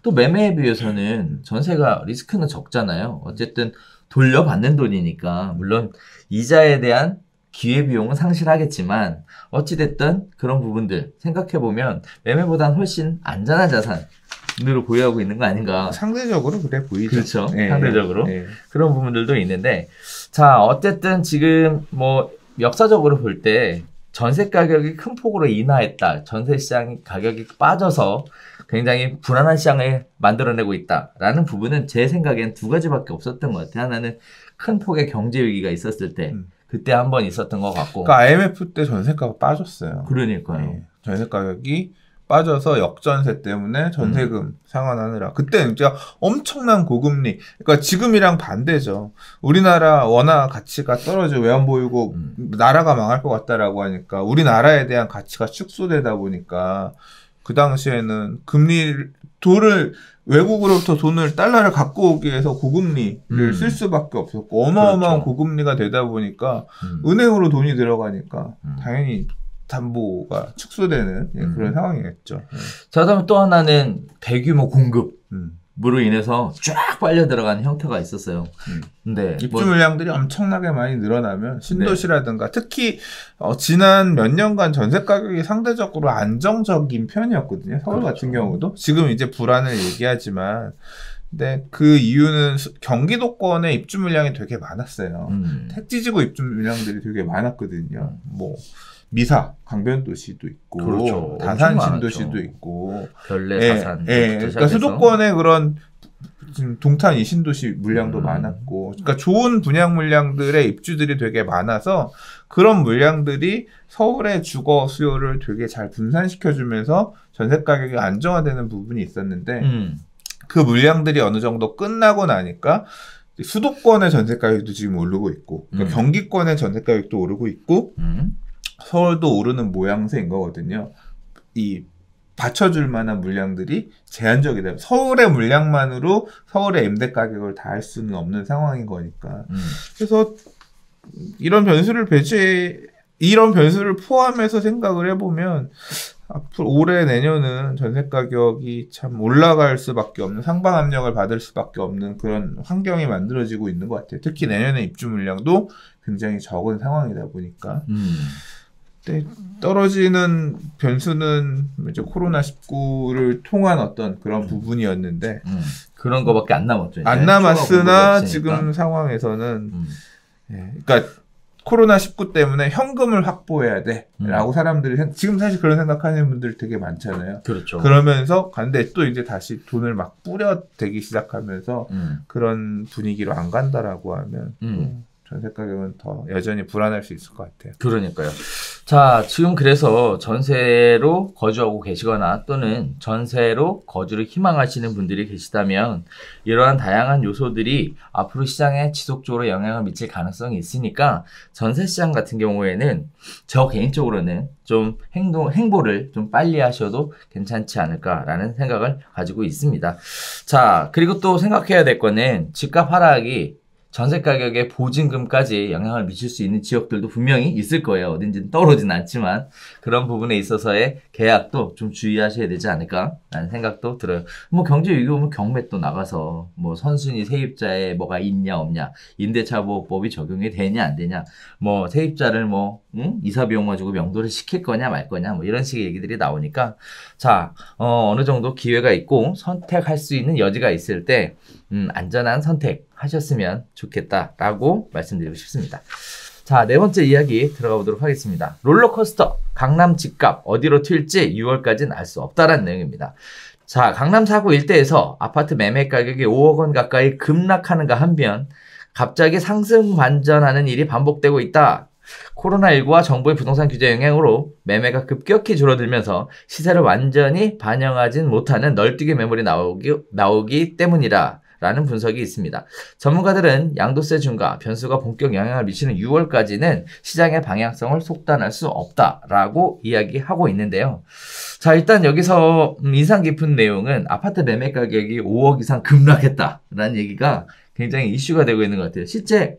또 매매에 비해서는 전세가 리스크는 적잖아요. 어쨌든 돌려받는 돈이니까 물론 이자에 대한 기회비용은 상실하겠지만 어찌됐든 그런 부분들 생각해보면 매매보다는 훨씬 안전한 자산으로 보유하고 있는 거 아닌가. 상대적으로 그래 보이죠. 그렇죠. 네. 상대적으로. 네. 그런 부분들도 있는데, 자, 어쨌든 지금 뭐 역사적으로 볼 때 전세 가격이 큰 폭으로 인하했다. 전세 시장 가격이 빠져서 굉장히 불안한 시장을 만들어내고 있다라는 부분은 제 생각엔 두 가지밖에 없었던 것 같아요. 하나는 큰 폭의 경제 위기가 있었을 때 그때 한번 있었던 것 같고. 그러니까 IMF 때 전세가가 빠졌어요. 그러니까요. 네. 전세 가격이 빠져서 역전세 때문에 전세금 상환하느라 그때 진짜 엄청난 고금리. 그러니까 지금이랑 반대죠. 우리나라 원화 가치가 떨어져 외환 보유고 나라가 망할 것 같다라고 하니까 우리나라에 대한 가치가 축소되다 보니까 그 당시에는 외국으로부터 달러를 갖고 오기 위해서 고금리를 쓸 수밖에 없었고 어마어마한 그렇죠. 고금리가 되다 보니까 은행으로 돈이 들어가니까 당연히 담보가 축소되는 그런 상황이겠죠. 자, 그다음에 또 하나는 대규모 공급으로 인해서 쫙 빨려 들어가는 형태가 있었어요. 근데 입주 물량들이 엄청나게 많이 늘어나면 신도시라든가 특히 지난 몇 년간 전세 가격이 상대적으로 안정적인 편이었거든요. 서울 그렇죠. 같은 경우도 지금 이제 불안을 얘기하지만, 근데 그 이유는 경기도권에 입주 물량이 되게 많았어요. 택지지구 입주 물량들이 되게 많았거든요. 뭐 미사, 강변도시도 있고, 그렇죠. 다산 신도시도 있고, 별내 다산. 그러니까 수도권에 그런 동탄 이신도시 물량도 많았고, 그러니까 좋은 분양 물량들의 입주들이 되게 많아서 그런 물량들이 서울의 주거 수요를 되게 잘 분산시켜주면서 전세 가격이 안정화되는 부분이 있었는데, 그 물량들이 어느 정도 끝나고 나니까 수도권의 전세 가격도 지금 오르고 있고 그러니까 경기권의 전세 가격도 오르고 있고 서울도 오르는 모양새인 거거든요. 이 받쳐줄 만한 물량들이 제한적이다. 서울의 물량만으로 서울의 임대 가격을 다 할 수는 없는 상황인 거니까. 그래서 이런 변수를 포함해서 생각을 해보면 앞으로 올해 내년은 전세 가격이 참 올라갈 수밖에 없는 상방 압력을 받을 수밖에 없는 그런 환경이 만들어지고 있는 것 같아요. 특히 내년에 입주 물량도 굉장히 적은 상황이다 보니까. 네, 떨어지는 변수는 이제 코로나19를 통한 어떤 그런 부분이었는데 그런 거밖에 안 남았죠. 이제. 안 남았으나 지금 상황에서는 예, 그러니까 코로나19 때문에 현금을 확보해야 돼라고 사람들이 지금 사실 그런 생각하는 분들 되게 많잖아요. 그렇죠. 그러면서 근데 또 이제 다시 돈을 막 뿌려대기 시작하면서 그런 분위기로 안 간다라고 하면 전세 가격은 더 여전히 불안할 수 있을 것 같아요. 그러니까요. 자, 지금 그래서 전세로 거주하고 계시거나 또는 전세로 거주를 희망하시는 분들이 계시다면 이러한 다양한 요소들이 앞으로 시장에 지속적으로 영향을 미칠 가능성이 있으니까 전세 시장 같은 경우에는 저 개인적으로는 좀 행보를 좀 빨리 하셔도 괜찮지 않을까라는 생각을 가지고 있습니다. 자, 그리고 또 생각해야 될 거는 집값 하락이 전세 가격의 보증금까지 영향을 미칠 수 있는 지역들도 분명히 있을 거예요. 어딘지는 떠오르진 않지만 그런 부분에 있어서의 계약도 좀 주의하셔야 되지 않을까라는 생각도 들어요. 뭐 경제 위기 오면 경매 또 나가서 뭐 선순위 세입자에 뭐가 있냐 없냐, 임대차보호법이 적용이 되냐 안 되냐, 뭐 세입자를 이사 비용 가지고 명도를 시킬 거냐 말 거냐 뭐 이런 식의 얘기들이 나오니까 자 어느 정도 기회가 있고 선택할 수 있는 여지가 있을 때 안전한 선택 하셨으면 좋겠다라고 말씀드리고 싶습니다. 자, 네 번째 이야기 들어가 보도록 하겠습니다. 롤러코스터 강남 집값 어디로 튈지 6월까지는 알 수 없다라는 내용입니다. 자, 강남 4구 일대에서 아파트 매매 가격이 5억 원 가까이 급락하는가 한편 갑자기 상승 반전하는 일이 반복되고 있다. 코로나19와 정부의 부동산 규제 영향으로 매매가 급격히 줄어들면서 시세를 완전히 반영하진 못하는 널뛰기 매물이 나오기 때문이라 라는 분석이 있습니다. 전문가들은 양도세 중과 변수가 본격 영향을 미치는 6월까지는 시장의 방향성을 속단할 수 없다라고 이야기하고 있는데요. 자, 일단 여기서 인상 깊은 내용은 아파트 매매 가격이 5억 이상 급락했다라는 얘기가 굉장히 이슈가 되고 있는 것 같아요. 실제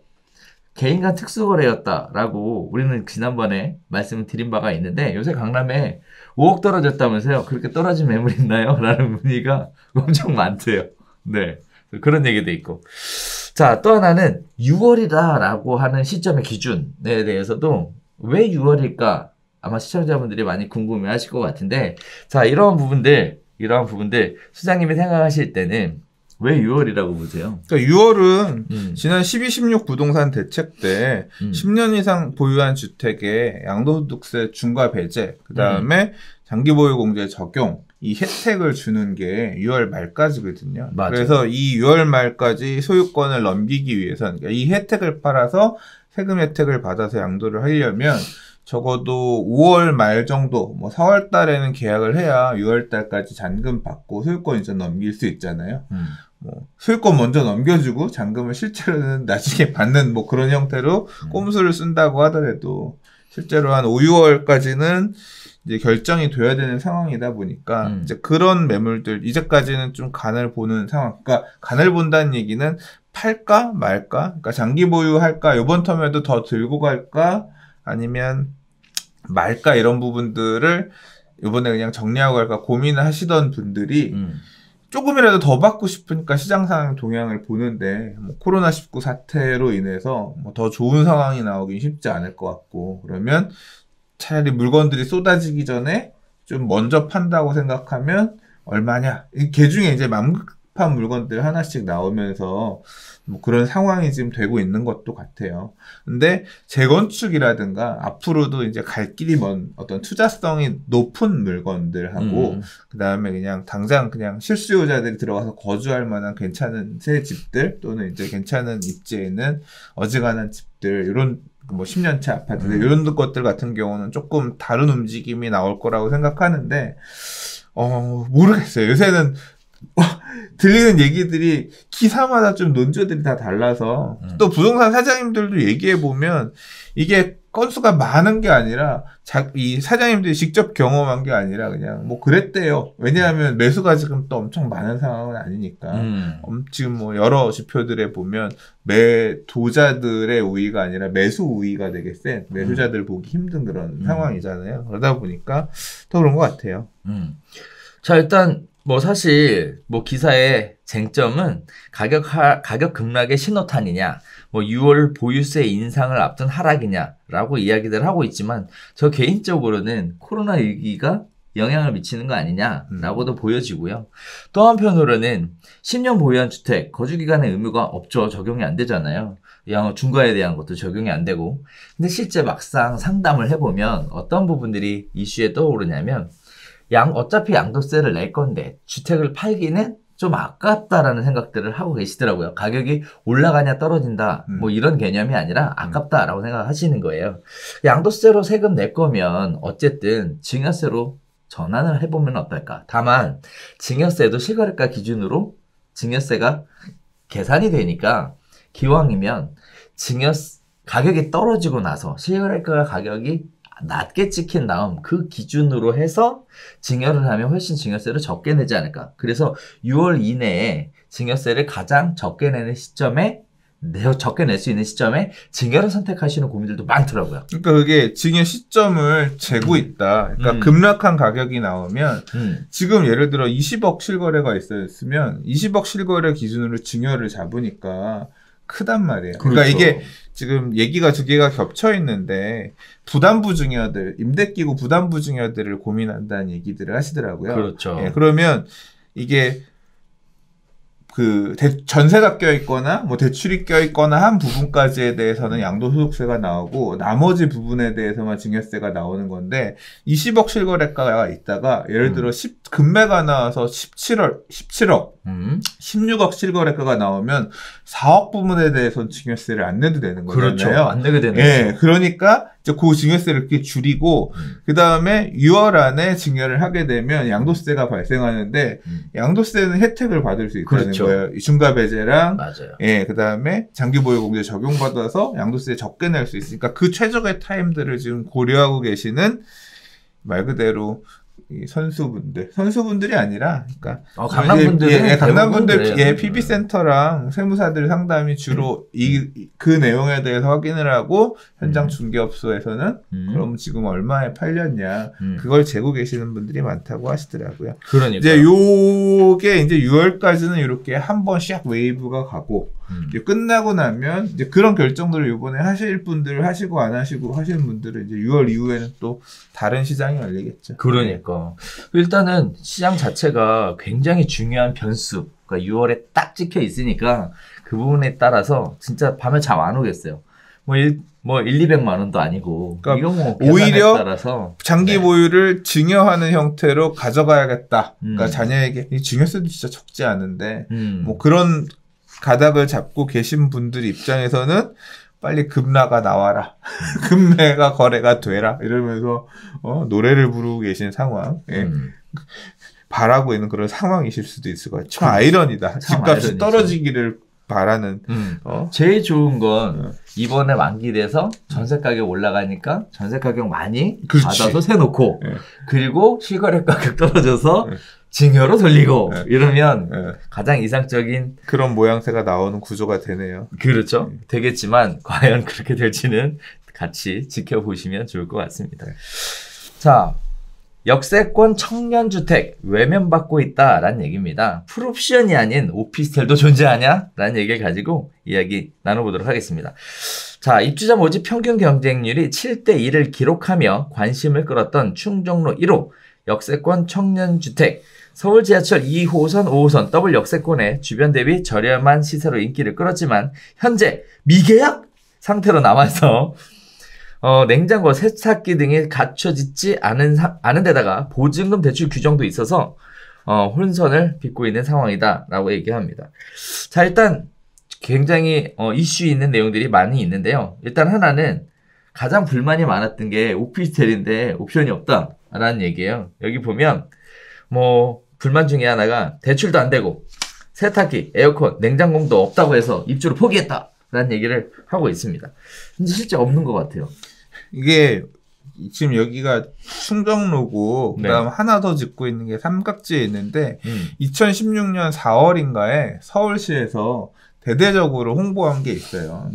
개인 간 특수거래였다라고 우리는 지난번에 말씀을 드린 바가 있는데 요새 강남에 5억 떨어졌다면서요. 그렇게 떨어진 매물 있나요? 라는 문의가 엄청 많대요. 네. 그런 얘기도 있고. 자, 또 하나는 6월이다라고 하는 시점의 기준에 대해서도 왜 6월일까? 아마 시청자분들이 많이 궁금해 하실 것 같은데, 자, 이러한 부분들, 수장님이 생각하실 때는 왜 6월이라고 보세요? 그러니까 6월은 지난 12.16 부동산 대책 때 10년 이상 보유한 주택에 양도소득세 중과 배제, 그 다음에 장기보유공제 적용, 이 혜택을 주는 게 6월 말까지거든요. 맞아요. 그래서 이 6월 말까지 소유권을 넘기기 위해서는, 그러니까 이 혜택을 팔아서 세금 혜택을 받아서 양도를 하려면 적어도 5월 말 정도, 4월 달에는 계약을 해야 6월 달까지 잔금 받고 소유권 이전 넘길 수 있잖아요. 소유권 먼저 넘겨주고 잔금을 실제로는 나중에 받는 그런 형태로 꼼수를 쓴다고 하더라도 실제로 한 5, 6월까지는 이제 결정이 돼야 되는 상황이다 보니까 이제 그런 매물들 이제까지는 좀 간을 보는 상황. 그러니까 간을 본다는 얘기는 팔까 말까, 그러니까 장기 보유할까, 이번 텀에도 더 들고 갈까, 아니면 말까 이런 부분들을 이번에 그냥 정리하고 갈까 고민을 하시던 분들이 조금이라도 더 받고 싶으니까 시장 상황 동향을 보는데 코로나19 사태로 인해서 더 좋은 상황이 나오긴 쉽지 않을 것 같고 그러면. 차라리 물건들이 쏟아지기 전에 좀 먼저 판다고 생각하면 얼마냐. 개 중에 이제 맘 급한 물건들 하나씩 나오면서 그런 상황이 지금 되고 있는 것도 같아요. 근데 재건축이라든가 앞으로도 이제 갈 길이 먼 어떤 투자성이 높은 물건들하고 그 다음에 그냥 당장 그냥 실수요자들이 들어가서 거주할 만한 괜찮은 새 집들 또는 이제 괜찮은 입지에 있는 어지간한 집들 이런 10년차 아파트들 이런 것들 같은 경우는 조금 다른 움직임이 나올 거라고 생각하는데 모르겠어요. 요새는 들리는 얘기들이 기사마다 좀 논조들이 다 달라서 또 부동산 사장님들도 얘기해보면 이게 건수가 많은 게 아니라 이 사장님들이 직접 경험한 게 아니라 그냥 뭐 그랬대요. 왜냐하면 매수가 지금 또 엄청 많은 상황은 아니니까. 지금 뭐 여러 지표들에 보면 매도자들의 우위가 아니라 매수 우위가 되게 센, 매수자들 보기 힘든 그런 상황이잖아요. 그러다 보니까 더 그런 것 같아요. 자, 일단 뭐 사실 뭐 기사의 쟁점은 가격 급락의 신호탄이냐, 뭐 6월 보유세 인상을 앞둔 하락이냐라고 이야기들 하고 있지만 저 개인적으로는 코로나 위기가 영향을 미치는 거 아니냐라고도 보여지고요. 또 한편으로는 10년 보유한 주택 거주기간의 의무가 없죠. 적용이 안 되잖아요. 중과에 대한 것도 적용이 안 되고. 근데 실제 막상 상담을 해보면 어떤 부분들이 이슈에 떠오르냐면 어차피 양도세를 낼 건데 주택을 팔기는 좀 아깝다라는 생각들을 하고 계시더라고요. 가격이 올라가냐 떨어진다 뭐 이런 개념이 아니라 아깝다라고 생각하시는 거예요. 양도세로 세금 낼 거면 어쨌든 증여세로 전환을 해보면 어떨까. 다만 증여세도 실거래가 기준으로 증여세가 계산이 되니까 기왕이면 가격이 떨어지고 나서 실거래가 가격이 낮게 찍힌 다음 그 기준으로 해서 증여를 하면 훨씬 증여세를 적게 내지 않을까. 그래서 6월 이내에 증여세를 가장 적게 내는 시점에 적게 낼 수 있는 시점에 증여를 선택하시는 고민들도 많더라고요. 그러니까 그게 증여 시점을 재고 있다. 그러니까 급락한 가격이 나오면 지금 예를 들어 20억 실거래가 있었으면 20억 실거래 기준으로 증여를 잡으니까 크단 말이에요. 그러니까 그렇죠. 이게 지금 얘기가 두 개가 겹쳐 있는데 부담부 증여들, 임대기구 부담부 증여들을 고민한다는 얘기들을 하시더라고요. 그렇죠. 예, 그러면 이게 전세가 껴있거나, 뭐 대출이 껴있거나 한 부분까지에 대해서는 양도소득세가 나오고, 나머지 부분에 대해서만 증여세가 나오는 건데, 20억 실거래가가 있다가, 예를 들어 금매가 나와서 17억, 16억 실거래가가 나오면 4억 부분에 대해서는 증여세를 안 내도 되는 거잖아요. 그렇죠. 안 내게 되는 예, 거죠. 그러니까 이제 그 증여세를 이렇게 줄이고 그 다음에 6월 안에 증여를 하게 되면 양도세가 발생하는데 양도세는 혜택을 받을 수 있다는 그렇죠. 거예요. 중과 배제랑 맞아요. 예, 그 다음에 장기 보유 공제 적용받아서 양도세 적게 낼 수 있으니까 그 최적의 타임들을 지금 고려하고 계시는 말 그대로 이 선수분들이 아니라, 그러니까 강남분들, 강남분들 PB센터랑 세무사들 상담이 주로 그 내용에 대해서 확인을 하고 현장 중개업소에서는 그럼 지금 얼마에 팔렸냐 그걸 재고 계시는 분들이 많다고 하시더라고요. 그러니까 이제 요게 이제 6월까지는 이렇게 한 번 샥 웨이브가 가고 이제 끝나고 나면 이제 그런 결정들을 이번에 하실 분들 하시고 안 하시고 하시는 분들은 이제 6월 이후에는 또 다른 시장이 열리겠죠. 그러니까 일단은 시장 자체가 굉장히 중요한 변수, 그러니까 6월에 딱 찍혀 있으니까 그 부분에 따라서 진짜 밤에 잠 안 오겠어요. 뭐 200만 원도 아니고. 그러니까 이거 뭐 오히려 따라서 장기 보유를 증여하는 형태로 가져가야겠다. 그러니까 자녀에게 이 증여세도 진짜 적지 않은데 뭐 그런 가닥을 잡고 계신 분들 입장에서는 빨리 급라가 나와라. 급매가 거래가 되라. 이러면서 노래를 부르고 계신 상황. 예. 바라고 있는 그런 상황이실 수도 있을 것 같아요. 참 아이러니다. 집값이 아이러니죠. 떨어지기를 바라는. 제일 좋은 건 이번에 만기돼서 전세 가격 올라가니까 전세 가격 많이 그렇지. 받아서 세놓고 예. 그리고 실거래 가격 떨어져서 증여로 돌리고 이러면 가장 이상적인 그런 모양새가 나오는 구조가 되네요. 그렇죠. 되겠지만 과연 그렇게 될지는 같이 지켜보시면 좋을 것 같습니다. 자, 역세권 청년주택 외면받고 있다라는 얘기입니다. 풀옵션이 아닌 오피스텔도 존재하냐? 라는 얘기를 가지고 이야기 나눠보도록 하겠습니다. 자, 입주자 모집 평균 경쟁률이 7대1을 기록하며 관심을 끌었던 충정로 1호 역세권 청년주택 서울 지하철 2호선, 5호선 더블 역세권의 주변 대비 저렴한 시세로 인기를 끌었지만 현재 미계약 상태로 남아서 냉장고, 세탁기 등이 갖춰지지 않은 데다가 보증금 대출 규정도 있어서 혼선을 빚고 있는 상황이다라고 얘기합니다. 자, 일단 굉장히 이슈 있는 내용들이 많이 있는데요. 일단 하나는 가장 불만이 많았던 게 오피스텔인데 옵션이 없다라는 얘기예요. 여기 보면 뭐 불만 중에 하나가 대출도 안 되고 세탁기, 에어컨, 냉장고도 없다고 해서 입주를 포기했다라는 얘기를 하고 있습니다. 근데 실제 없는 것 같아요. 이게 지금 여기가 충정로고 네. 그다음 하나 더 짓고 있는 게 삼각지에 있는데 2016년 4월인가에 서울시에서 대대적으로 홍보한 게 있어요.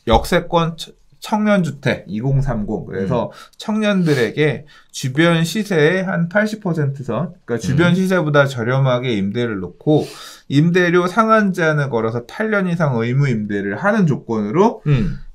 역세권 청년주택 2030. 그래서 청년들에게 주변 시세의 한 80% 선, 그러니까 주변 시세보다 저렴하게 임대를 놓고 임대료 상한 제한을 걸어서 8년 이상 의무 임대를 하는 조건으로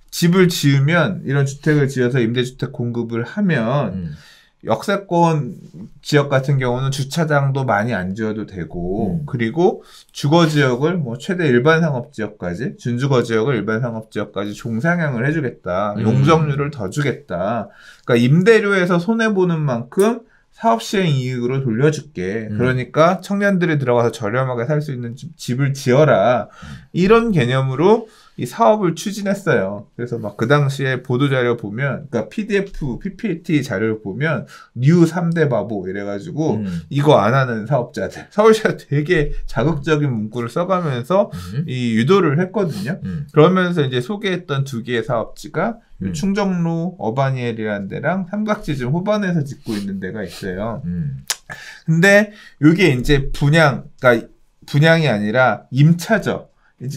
집을 지으면, 이런 주택을 지어서 임대주택 공급을 하면 역세권 지역 같은 경우는 주차장도 많이 안 지어도 되고, 그리고 주거 지역을 뭐 최대 일반 상업 지역까지, 준주거 지역을 일반 상업 지역까지 종상향을 해주겠다. 용적률을 더 주겠다. 그러니까 임대료에서 손해 보는 만큼 사업 시행 이익으로 돌려줄게. 그러니까 청년들이 들어가서 저렴하게 살 수 있는 집을 지어라. 이런 개념으로 이 사업을 추진했어요. 그래서 막 그 당시에 보도자료 보면, 그러니까 PDF, PPT 자료를 보면, 뉴 3대 바보 이래가지고, 이거 안 하는 사업자들. 서울시가 되게 자극적인 문구를 써가면서 이 유도를 했거든요. 그러면서 이제 소개했던 두 개의 사업지가 충정로 어바니엘이라는 데랑 삼각지 좀 후반에서 짓고 있는 데가 있어요. 근데 이게 이제 그러니까 분양이 아니라 임차죠.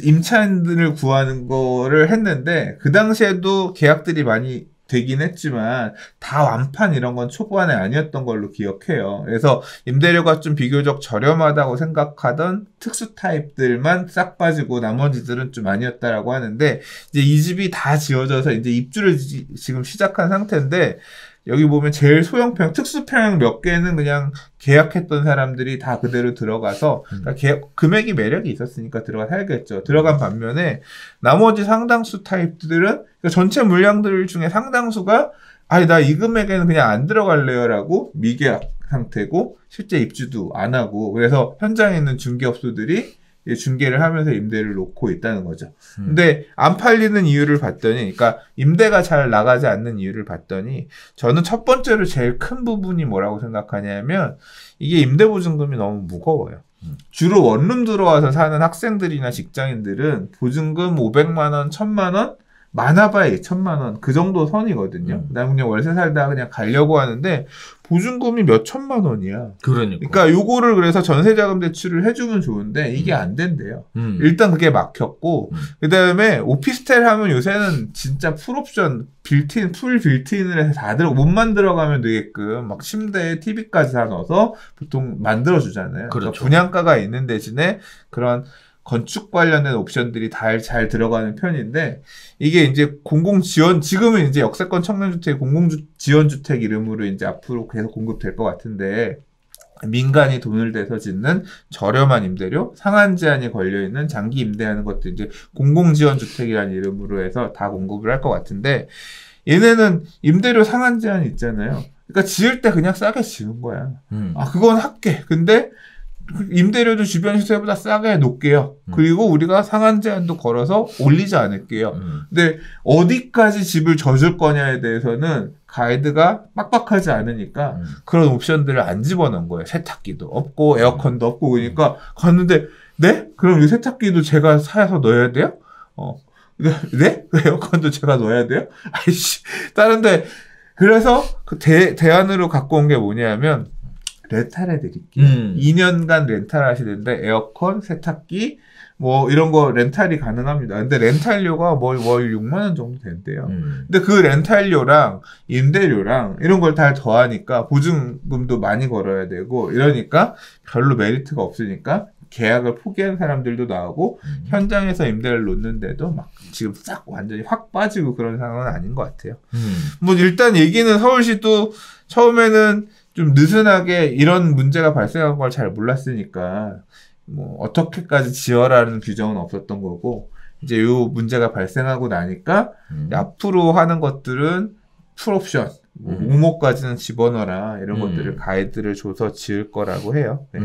임차인들을 구하는 거를 했는데, 그 당시에도 계약들이 많이 되긴 했지만 다 완판 이런 건 초반에 아니었던 걸로 기억해요. 그래서 임대료가 좀 비교적 저렴하다고 생각하던 특수 타입들만 싹 빠지고 나머지들은 좀 아니었다라고 하는데, 이제 이 집이 다 지어져서 이제 입주를 지금 시작한 상태인데, 여기 보면 제일 소형평, 특수평 몇 개는 그냥 계약했던 사람들이 다 그대로 들어가서, 그러니까 금액이 매력이 있었으니까 들어가 살겠죠. 들어간 반면에 나머지 상당수 타입들은, 그러니까 전체 물량들 중에 상당수가 아니 나 이 금액에는 그냥 안 들어갈래요라고 미계약 상태고 실제 입주도 안 하고, 그래서 현장에 있는 중개업소들이 중개를 하면서 임대를 놓고 있다는 거죠. 근데 안 팔리는 이유를 봤더니, 그러니까 임대가 잘 나가지 않는 이유를 봤더니, 저는 첫 번째로 제일 큰 부분이 뭐라고 생각하냐면, 이게 임대보증금이 너무 무거워요. 주로 원룸 들어와서 사는 학생들이나 직장인들은 보증금 500만 원, 1000만 원, 많아봐야 2천만 원, 그 정도 선이거든요. 난 그냥 월세 살다가 그냥 가려고 하는데 보증금이 몇 천만 원이야. 그러니까 요거를 그래서 전세자금 대출을 해주면 좋은데 이게 안 된대요. 일단 그게 막혔고, 그 다음에 오피스텔 하면 요새는 진짜 풀옵션 빌트인, 풀 빌트인을 해서 다 몸만 들어가면 되게끔 막 침대에 TV까지 다 넣어서 보통 만들어주잖아요. 그렇죠. 그러니까 분양가가 있는 대신에 그런 건축 관련된 옵션들이 잘 들어가는 편인데, 이게 이제 공공지원, 지금은 이제 역세권 청년주택 공공지원주택 이름으로 이제 앞으로 계속 공급될 것 같은데, 민간이 돈을 대서 짓는 저렴한 임대료, 상한 제한이 걸려있는 장기 임대하는 것도 이제 공공지원주택이라는 이름으로 해서 다 공급을 할 것 같은데, 얘네는 임대료 상한 제한이 있잖아요. 그러니까 지을 때 그냥 싸게 지은 거야. 아, 그건 할게. 근데 임대료도 주변 시세보다 싸게 놓을게요. 그리고 우리가 상한 제한도 걸어서 올리지 않을게요. 근데 어디까지 집을 져줄 거냐에 대해서는 가이드가 빡빡하지 않으니까 그런 옵션들을 안 집어넣은 거예요. 세탁기도 없고 에어컨도 없고. 그러니까 갔는데, 네? 그럼 이 세탁기도 제가 사서 넣어야 돼요? 네? 에어컨도 제가 넣어야 돼요? 아이씨, 다른데. 그래서 그 대안으로 갖고 온 게 뭐냐면, 렌탈해 드릴게요. 2년간 렌탈 하시는데 에어컨, 세탁기 뭐 이런 거 렌탈이 가능합니다. 근데 렌탈료가 월 6만 원 정도 된대요. 근데 그 렌탈료랑 임대료랑 이런 걸 다 더하니까 보증금도 많이 걸어야 되고 이러니까 별로 메리트가 없으니까 계약을 포기한 사람들도 나오고 현장에서 임대를 놓는데도 막 지금 싹 완전히 확 빠지고 그런 상황은 아닌 것 같아요. 뭐 일단 얘기는 서울시도 처음에는 좀 느슨하게 이런 문제가 발생한 걸 잘 몰랐으니까 뭐 어떻게까지 지어라는 규정은 없었던 거고, 이제 요 문제가 발생하고 나니까 앞으로 하는 것들은 풀옵션, 우모까지는 집어넣어라 이런 것들을 가이드를 줘서 지을 거라고 해요. 네.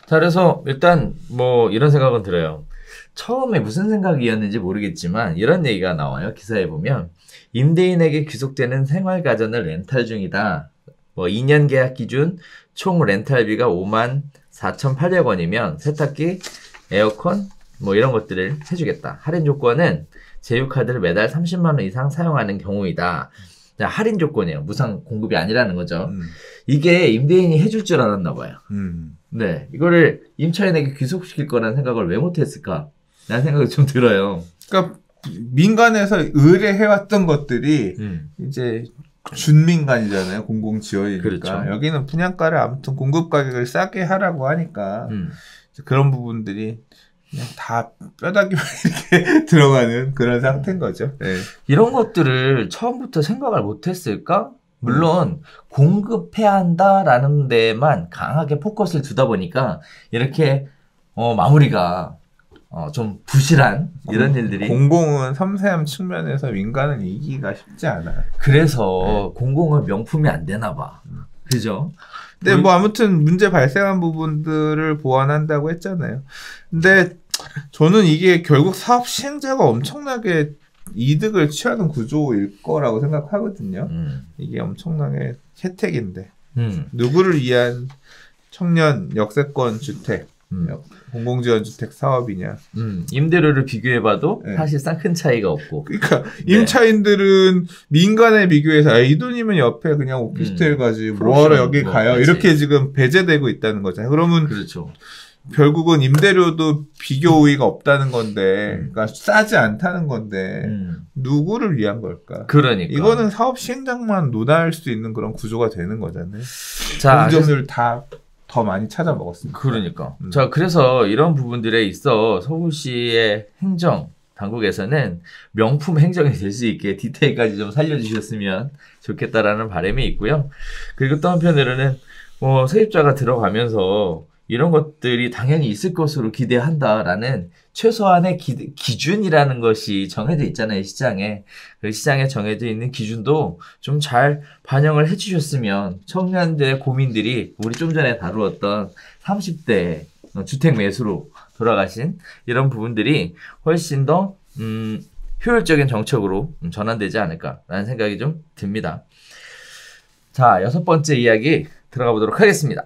자, 그래서 일단 뭐 이런 생각은 들어요. 처음에 무슨 생각이었는지 모르겠지만 이런 얘기가 나와요. 기사에 보면 임대인에게 귀속되는 생활가전을 렌탈 중이다. 뭐 2년 계약 기준 총 렌탈비가 5만 4,800원이면 세탁기, 에어컨 뭐 이런 것들을 해주겠다. 할인 조건은 제휴카드를 매달 30만 원 이상 사용하는 경우이다. 자, 할인 조건이에요. 무상 공급이 아니라는 거죠. 이게 임대인이 해줄 줄 알았나 봐요. 네, 이거를 임차인에게 귀속시킬 거라는 생각을 왜 못했을까? 라는 생각이 좀 들어요. 그러니까 민간에서 의뢰해왔던 것들이 이제 준민간이잖아요. 공공지원이니까. 그렇죠. 여기는 분양가를 아무튼 공급 가격을 싸게 하라고 하니까 그런 부분들이 그냥 다 뼈다귀만 이렇게 들어가는 그런 상태인 거죠. 네. 이런 것들을 처음부터 생각을 못했을까? 물론 공급해야 한다라는 데만 강하게 포커스를 두다 보니까 이렇게 마무리가 좀 부실한 이런 일들이 공공은 섬세한 측면에서 민간은 이기기가 쉽지 않아요. 그래서 공공은 명품이 안 되나 봐. 그죠? 근데 뭐 아무튼 문제 발생한 부분들을 보완한다고 했잖아요. 근데 저는 이게 결국 사업 시행자가 엄청나게 이득을 취하는 구조일 거라고 생각하거든요. 이게 엄청나게 혜택인데 누구를 위한 청년 역세권 주택 공공지원주택 사업이냐. 임대료를 비교해봐도 네. 사실상 큰 차이가 없고. 그러니까 임차인들은 민간에 비교해서 이 돈이면 옆에 그냥 오피스텔 가지 뭐하러 여기 가요. 그렇지. 이렇게 지금 배제되고 있다는 거잖아요. 그러면 그렇죠. 결국은 임대료도 비교 우위가 없다는 건데, 그러니까 싸지 않다는 건데 누구를 위한 걸까? 그러니까 이거는 사업 시행자만 논할 수 있는 그런 구조가 되는 거잖아요. 자, 공정률 다 더 많이 찾아먹었습니다. 그러니까. 자, 그래서 이런 부분들에 있어 서울시의 행정 당국에서는 명품 행정이 될 수 있게 디테일까지 좀 살려주셨으면 좋겠다라는 바람이 있고요. 그리고 또 한편으로는 세입자가 들어가면서 이런 것들이 당연히 있을 것으로 기대한다라는 최소한의 기준이라는 것이 정해져 있잖아요, 시장에. 그 시장에 정해져 있는 기준도 좀 잘 반영을 해주셨으면 청년들의 고민들이 우리 좀 전에 다루었던 30대 주택 매수로 돌아가신 이런 부분들이 훨씬 더 효율적인 정책으로 전환되지 않을까라는 생각이 좀 듭니다. 자, 6번째 이야기 들어가 보도록 하겠습니다.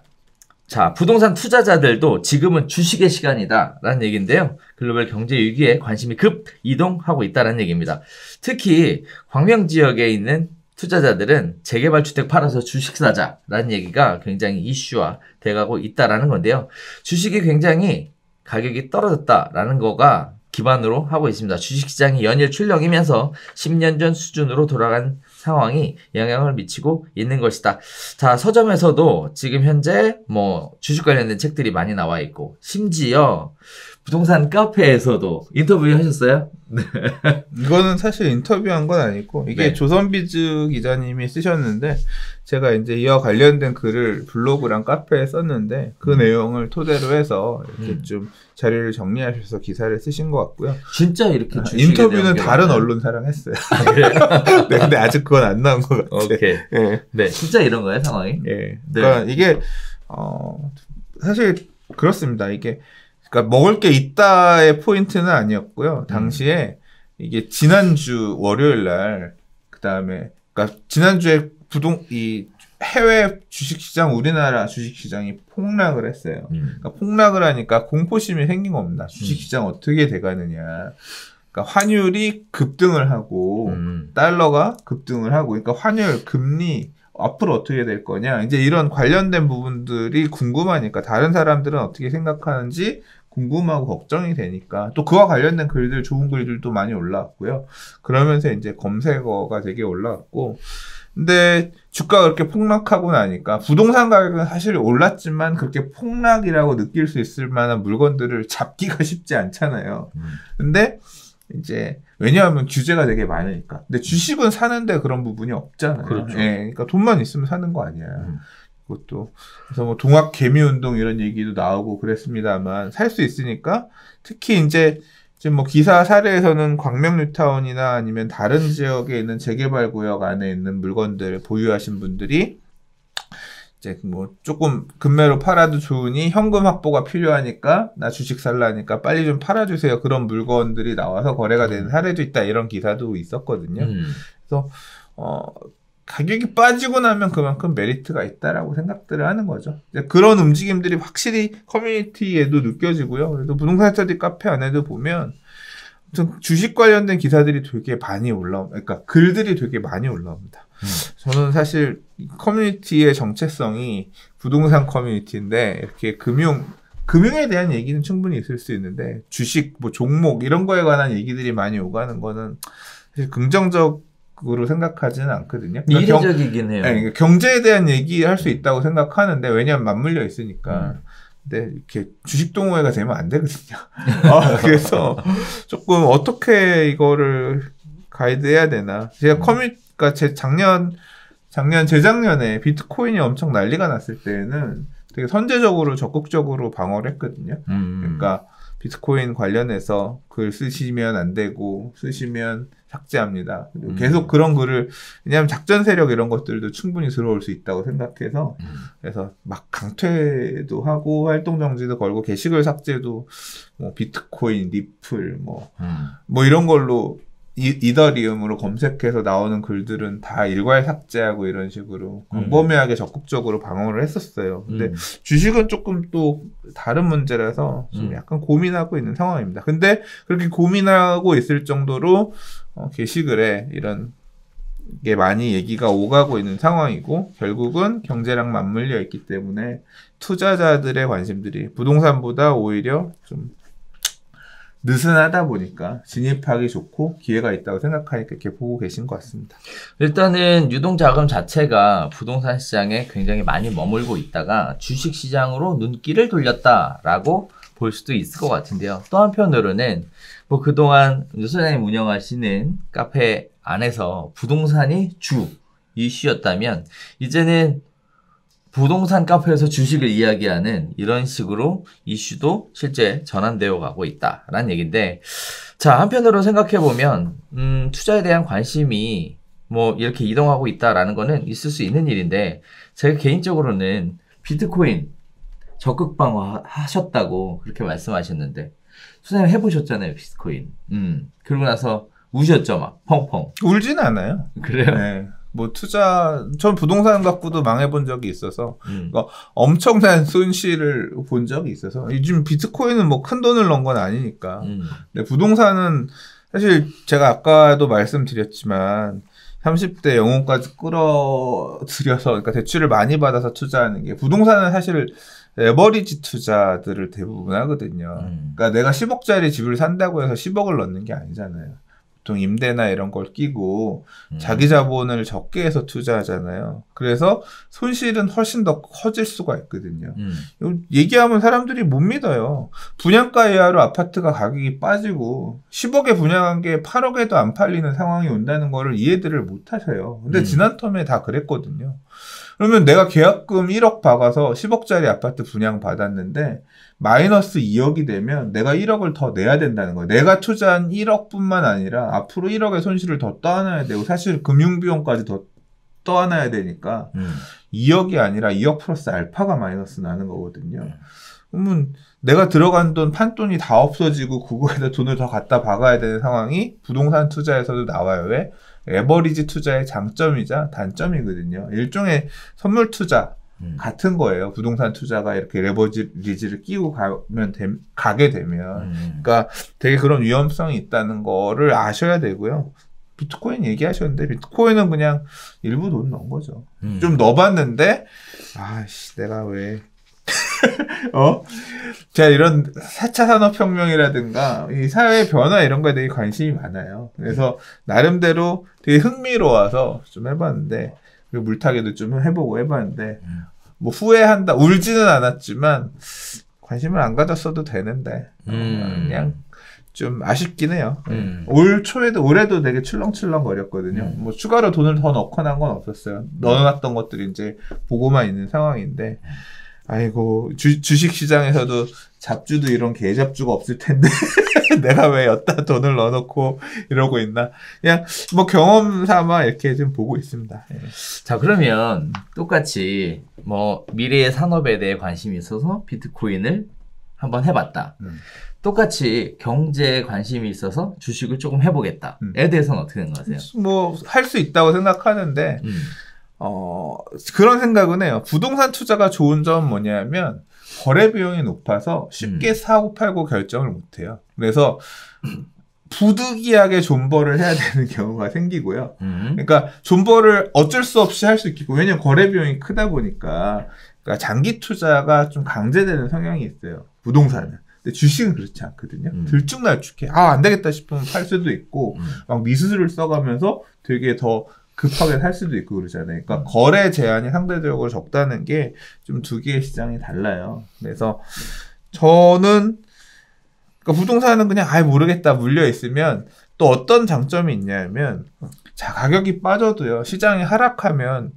자, 부동산 투자자들도 지금은 주식의 시간이다 라는 얘기인데요. 글로벌 경제 위기에 관심이 급 이동하고 있다는 얘기입니다. 특히 광명 지역에 있는 투자자들은 재개발 주택 팔아서 주식 사자라는 얘기가 굉장히 이슈화 돼가고 있다라는 건데요. 주식이 굉장히 가격이 떨어졌다라는 거가 기반으로 하고 있습니다. 주식시장이 연일 출렁이면서 10년 전 수준으로 돌아간 상황이 영향을 미치고 있는 것이다. 자, 서점에서도 지금 현재 주식 관련된 책들이 많이 나와 있고, 심지어 부동산 카페에서도 인터뷰 하셨어요? 네. 이거는 사실 인터뷰한 건 아니고, 이게 네. 조선비즈 기자님이 쓰셨는데, 제가 이제 이와 관련된 글을 블로그랑 카페에 썼는데, 그 내용을 토대로 해서 이렇게 좀 자료를 정리하셔서 기사를 쓰신 것 같고요. 진짜 이렇게 인터뷰는 다른 언론사랑 했어요. 그래요? 네, 근데 아직 그건 안 나온 것 같아요. 오케이. 네. 네, 진짜 이런 거예요, 상황이? 예. 그러니까 이게, 사실 그렇습니다. 이게, 그러니까 먹을 게 있다의 포인트는 아니었고요. 당시에 이게 지난주 월요일 날, 그 다음에, 그러니까 지난주에 해외 주식시장, 우리나라 주식시장이 폭락을 했어요. 그러니까 폭락을 하니까 공포심이 생긴 겁니다. 주식시장 어떻게 돼가느냐. 그러니까 환율이 급등을 하고, 달러가 급등을 하고, 그러니까 환율, 금리, 앞으로 어떻게 될 거냐. 이제 이런 관련된 부분들이 궁금하니까, 다른 사람들은 어떻게 생각하는지 궁금하고 걱정이 되니까, 또 그와 관련된 글들, 좋은 글들도 많이 올라왔고요. 그러면서 이제 검색어가 되게 올라왔고, 근데 주가가 그렇게 폭락하고 나니까 부동산 가격은 사실 올랐지만 그렇게 폭락이라고 느낄 수 있을 만한 물건들을 잡기가 쉽지 않잖아요. 근데 이제 왜냐하면 규제가 되게 많으니까. 근데 주식은 사는데 그런 부분이 없잖아요. 그렇죠. 예, 그러니까 돈만 있으면 사는 거 아니야. 그것도 그래서 동학 개미 운동 이런 얘기도 나오고 그랬습니다만 살 수 있으니까 특히 이제 지금 기사 사례에서는 광명 뉴타운이나 아니면 다른 지역에 있는 재개발 구역 안에 있는 물건들 보유하신 분들이 이제 조금 금매로 팔아도 좋으니 현금 확보가 필요하니까 나 주식 살라니까 빨리 좀 팔아주세요. 그런 물건들이 나와서 거래가 되는 사례도 있다. 이런 기사도 있었거든요. 그래서 가격이 빠지고 나면 그만큼 메리트가 있다라고 생각들을 하는 거죠. 이제 그런 움직임들이 확실히 커뮤니티에도 느껴지고요. 그래도 부동산 스터디 카페 안에도 보면 주식 관련된 기사들이 되게 많이 그러니까 글들이 되게 많이 올라옵니다. 저는 사실 커뮤니티의 정체성이 부동산 커뮤니티인데 이렇게 금융에 대한 얘기는 충분히 있을 수 있는데 주식, 뭐 종목 이런 거에 관한 얘기들이 많이 오가는 거는 사실 긍정적으로 생각하지는 않거든요. 그러니까 이례적이긴 해요. 그러니까 경제에 대한 얘기 할 수 있다고 생각하는데 왜냐하면 맞물려 있으니까. 근데 이렇게 주식 동호회가 되면 안 되거든요. 그래서 조금 어떻게 이거를 가이드해야 되나. 제가 그러니까 재작년에 비트코인이 엄청 난리가 났을 때는 되게 선제적으로 적극적으로 방어를 했거든요. 그러니까 비트코인 관련해서 글 쓰시면 안 되고 쓰시면 삭제합니다. 계속 그런 글을 왜냐하면 작전 세력 이런 것들도 충분히 들어올 수 있다고 생각해서 그래서 막 강퇴도 하고 활동 정지도 걸고 게시글 삭제도 뭐 비트코인, 리플 뭐 이런 걸로 이더리움으로 검색해서 나오는 글들은 다 일괄 삭제하고 이런 식으로 광범위하게 적극적으로 방어를 했었어요. 근데 주식은 조금 또 다른 문제라서 좀 약간 고민하고 있는 상황입니다. 근데 그렇게 고민하고 있을 정도로 게시글에 이런 게 많이 얘기가 오가고 있는 상황이고 결국은 경제랑 맞물려 있기 때문에 투자자들의 관심들이 부동산보다 오히려 좀 느슨하다 보니까 진입하기 좋고 기회가 있다고 생각하니까 이렇게 보고 계신 것 같습니다. 일단은 유동자금 자체가 부동산 시장에 굉장히 많이 머물고 있다가 주식 시장으로 눈길을 돌렸다라고 볼 수도 있을 것 같은데요. 또 한편으로는 뭐 그동안 윤 소장님 운영하시는 카페 안에서 부동산이 주 이슈였다면 이제는 부동산 카페에서 주식을 이야기하는 이런 식으로 이슈도 실제 전환되어 가고 있다라는 얘기인데, 자, 한편으로 생각해보면 투자에 대한 관심이 뭐 이렇게 이동하고 있다라는 거는 있을 수 있는 일인데, 제가 개인적으로는 비트코인 적극 방어하셨다고 그렇게 말씀하셨는데 소장님 해보셨잖아요, 비트코인. 그러고 나서 우셨죠, 막 펑펑. 울진 않아요. 그래요? 네. 뭐 전 부동산 갖고도 망해본 적이 있어서 그러니까 엄청난 손실을 본 적이 있어서 요즘 비트코인은 뭐 큰 돈을 넣은 건 아니니까 근데 부동산은 사실 제가 아까도 말씀드렸지만 30대 영혼까지 끌어들여서 그러니까 대출을 많이 받아서 투자하는 게 부동산은 사실 레버리지 투자들을 대부분 하거든요. 그러니까 내가 10억짜리 집을 산다고 해서 10억을 넣는 게 아니잖아요. 보통 임대나 이런 걸 끼고 자기 자본을 적게 해서 투자하잖아요. 그래서 손실은 훨씬 더 커질 수가 있거든요. 얘기하면 사람들이 못 믿어요. 분양가 이하로 아파트가 가격이 빠지고 10억에 분양한 게 8억에도 안 팔리는 상황이 온다는 거를 이해들을 못 하셔요. 근데 지난 텀에 다 그랬거든요. 그러면 내가 계약금 1억 박아서 10억짜리 아파트 분양 받았는데 마이너스 2억이 되면 내가 1억을 더 내야 된다는 거예요. 내가 투자한 1억뿐만 아니라 앞으로 1억의 손실을 더 떠안아야 되고 사실 금융비용까지 더 떠안아야 되니까 2억이 아니라 2억 플러스 알파가 마이너스 나는 거거든요. 그러면 내가 들어간 돈, 판돈이 다 없어지고 그거에다 돈을 더 갖다 박아야 되는 상황이 부동산 투자에서도 나와요. 왜? 레버리지 투자의 장점이자 단점이거든요. 일종의 선물 투자 같은 거예요. 부동산 투자가 이렇게 레버리지를 끼고 가게 되면. 그러니까 되게 그런 위험성이 있다는 거를 아셔야 되고요. 비트코인 얘기하셨는데 비트코인은 그냥 일부 돈 넣은 거죠. 좀 넣어봤는데 내가 왜 제가 이런 4차 산업혁명이라든가 이 사회 변화 이런 거에 되게 관심이 많아요. 그래서 나름대로 되게 흥미로워서 좀 해봤는데 그리고 물타기도 좀 해봤는데 뭐 후회한다 울지는 않았지만 관심을 안 가졌어도 되는데 그냥 좀 아쉽긴 해요. 올해도 되게 출렁출렁 거렸거든요. 뭐 추가로 돈을 더 넣거나 한 건 없었어요. 넣어놨던 것들이 이제 보고만 있는 상황인데 아이고 주식 시장에서도 잡주도 이런 개잡주가 없을 텐데 내가 왜 여기다 돈을 넣어놓고 이러고 있나 그냥 뭐 경험 삼아 이렇게 좀 보고 있습니다. 예. 자, 그러면 똑같이 뭐 미래의 산업에 대해 관심이 있어서 비트코인을 한번 해봤다. 똑같이 경제에 관심이 있어서 주식을 조금 해보겠다에 대해서는 어떻게 생각하세요? 뭐 할 수 있다고 생각하는데 그런 생각은 해요. 부동산 투자가 좋은 점은 뭐냐면 거래 비용이 높아서 쉽게 사고 팔고 결정을 못해요. 그래서 부득이하게 존버를 해야 되는 경우가 생기고요. 그러니까 존버를 어쩔 수 없이 할 수 있겠고, 왜냐면 거래 비용이 크다 보니까, 그러니까 장기 투자가 좀 강제되는 성향이 있어요. 부동산은. 근데 주식은 그렇지 않거든요. 들쭉날쭉해. 안 되겠다 싶으면 팔 수도 있고, 막 미수를 써가면서 되게 더 급하게 살 수도 있고 그러잖아요. 그러니까 거래 제한이 상대적으로 적다는 게 좀 두 개의 시장이 달라요. 그래서 저는 그러니까 부동산은 그냥 모르겠다 물려 있으면 또 어떤 장점이 있냐면 자 가격이 빠져도요. 시장이 하락하면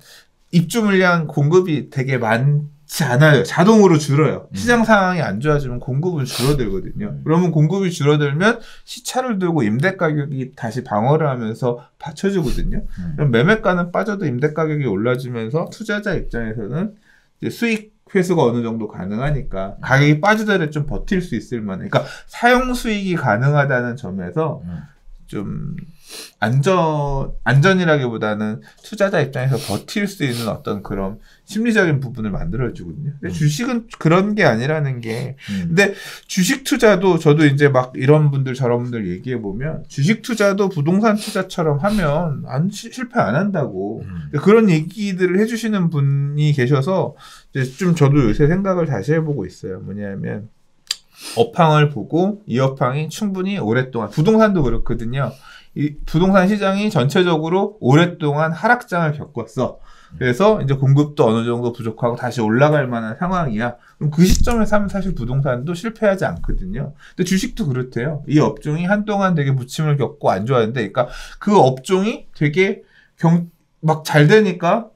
입주 물량 공급이 되게 많지 않아요. 자동으로 줄어요. 시장 상황이 안 좋아지면 공급은 줄어들거든요. 그러면 공급이 줄어들면 시차를 두고 임대 가격이 다시 방어를 하면서 받쳐주거든요. 그럼 매매가는 빠져도 임대 가격이 올라지면서 투자자 입장에서는 이제 수익 회수가 어느 정도 가능하니까 가격이 빠지더라도 좀 버틸 수 있을 만한, 그러니까 사용 수익이 가능하다는 점에서 좀 안전이라기보다는 투자자 입장에서 버틸 수 있는 어떤 그런 심리적인 부분을 만들어주거든요. 근데 주식은 그런 게 아니라는 게, 근데 주식 투자도 저도 이제 막 이런 분들 저런 분들 얘기해 보면 주식 투자도 부동산 투자처럼 하면 실패 안 한다고 그런 얘기들을 해주시는 분이 계셔서 이제 좀 저도 요새 생각을 다시 해보고 있어요. 뭐냐면 업황을 보고 이 업황이 충분히 오랫동안, 부동산도 그렇거든요. 이 부동산 시장이 전체적으로 오랫동안 하락장을 겪었어. 그래서 이제 공급도 어느 정도 부족하고 다시 올라갈 만한 상황이야. 그럼 그 시점에서 하면 사실 부동산도 실패하지 않거든요. 근데 주식도 그렇대요. 이 업종이 한동안 되게 부침을 겪고 안 좋아하는데, 그러니까 그 업종이 되게 막 잘 되니까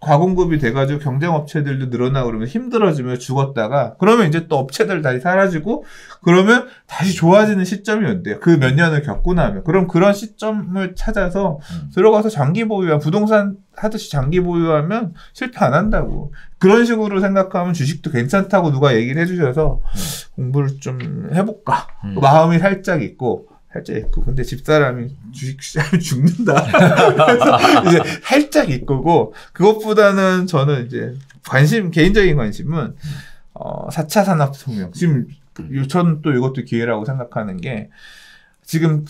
과공급이 돼가지고 경쟁업체들도 늘어나고 그러면 힘들어지면 죽었다가, 그러면 이제 또 업체들 다시 사라지고, 그러면 다시 좋아지는 시점이 온대요. 그 몇 년을 겪고 나면. 그럼 그런 시점을 찾아서 들어가서 장기 보유와 부동산 하듯이 장기 보유하면 실패 안 한다고. 그런 식으로 생각하면 주식도 괜찮다고 누가 얘기를 해주셔서 공부를 좀 해볼까. 마음이 살짝 있고, 근데 집사람이 주식시장에 죽는다. 그래서 이제 살짝 있고, 그것보다는 저는 이제 개인적인 관심은, 4차 산업혁명. 지금, 저는 또 이것도 기회라고 생각하는 게, 지금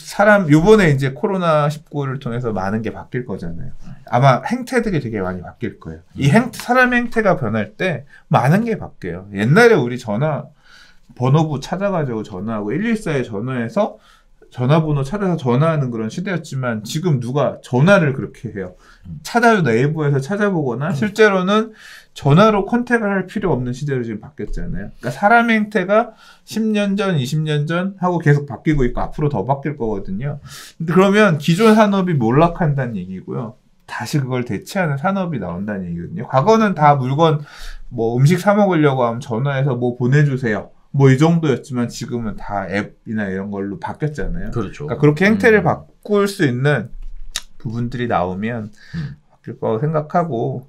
요번에 이제 코로나19를 통해서 많은 게 바뀔 거잖아요. 아마 행태들이 되게 많이 바뀔 거예요. 사람 행태가 변할 때 많은 게 바뀌어요. 옛날에 우리 번호부 찾아가지고 전화하고 114에 전화해서 전화번호 찾아서 전화하는 그런 시대였지만, 지금 누가 전화를 그렇게 해요. 네이버에서 찾아보거나 실제로는 전화로 컨택을 할 필요 없는 시대로 지금 바뀌었잖아요. 그러니까 사람의 행태가 10년 전, 20년 전 하고 계속 바뀌고 있고 앞으로 더 바뀔 거거든요. 근데 그러면 기존 산업이 몰락한다는 얘기고요. 다시 그걸 대체하는 산업이 나온다는 얘기거든요. 과거는 다 물건, 음식 사 먹으려고 하면 전화해서 보내주세요. 이 정도였지만 지금은 다 앱이나 이런 걸로 바뀌었잖아요. 그렇죠. 그러니까 그렇게 행태를 바꿀 수 있는 부분들이 나오면 바뀔 거라고 생각하고,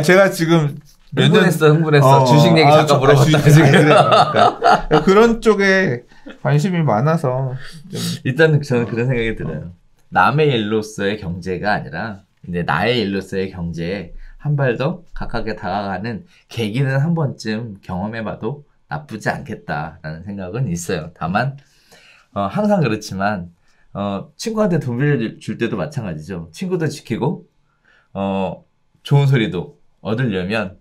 제가 지금 흥분했어. 주식 얘기 잠깐 물어봤다. 그러니까 그런 쪽에 관심이 많아서 일단 저는 그런 생각이 들어요. 남의 일로서의 경제가 아니라 이제 나의 일로서의 경제에 한 발 더 가깝게 다가가는 계기는 한 번쯤 경험해봐도 나쁘지 않겠다라는 생각은 있어요. 다만 항상 그렇지만 친구한테 돈 빌려줄 때도 마찬가지죠. 친구도 지키고 좋은 소리도 얻으려면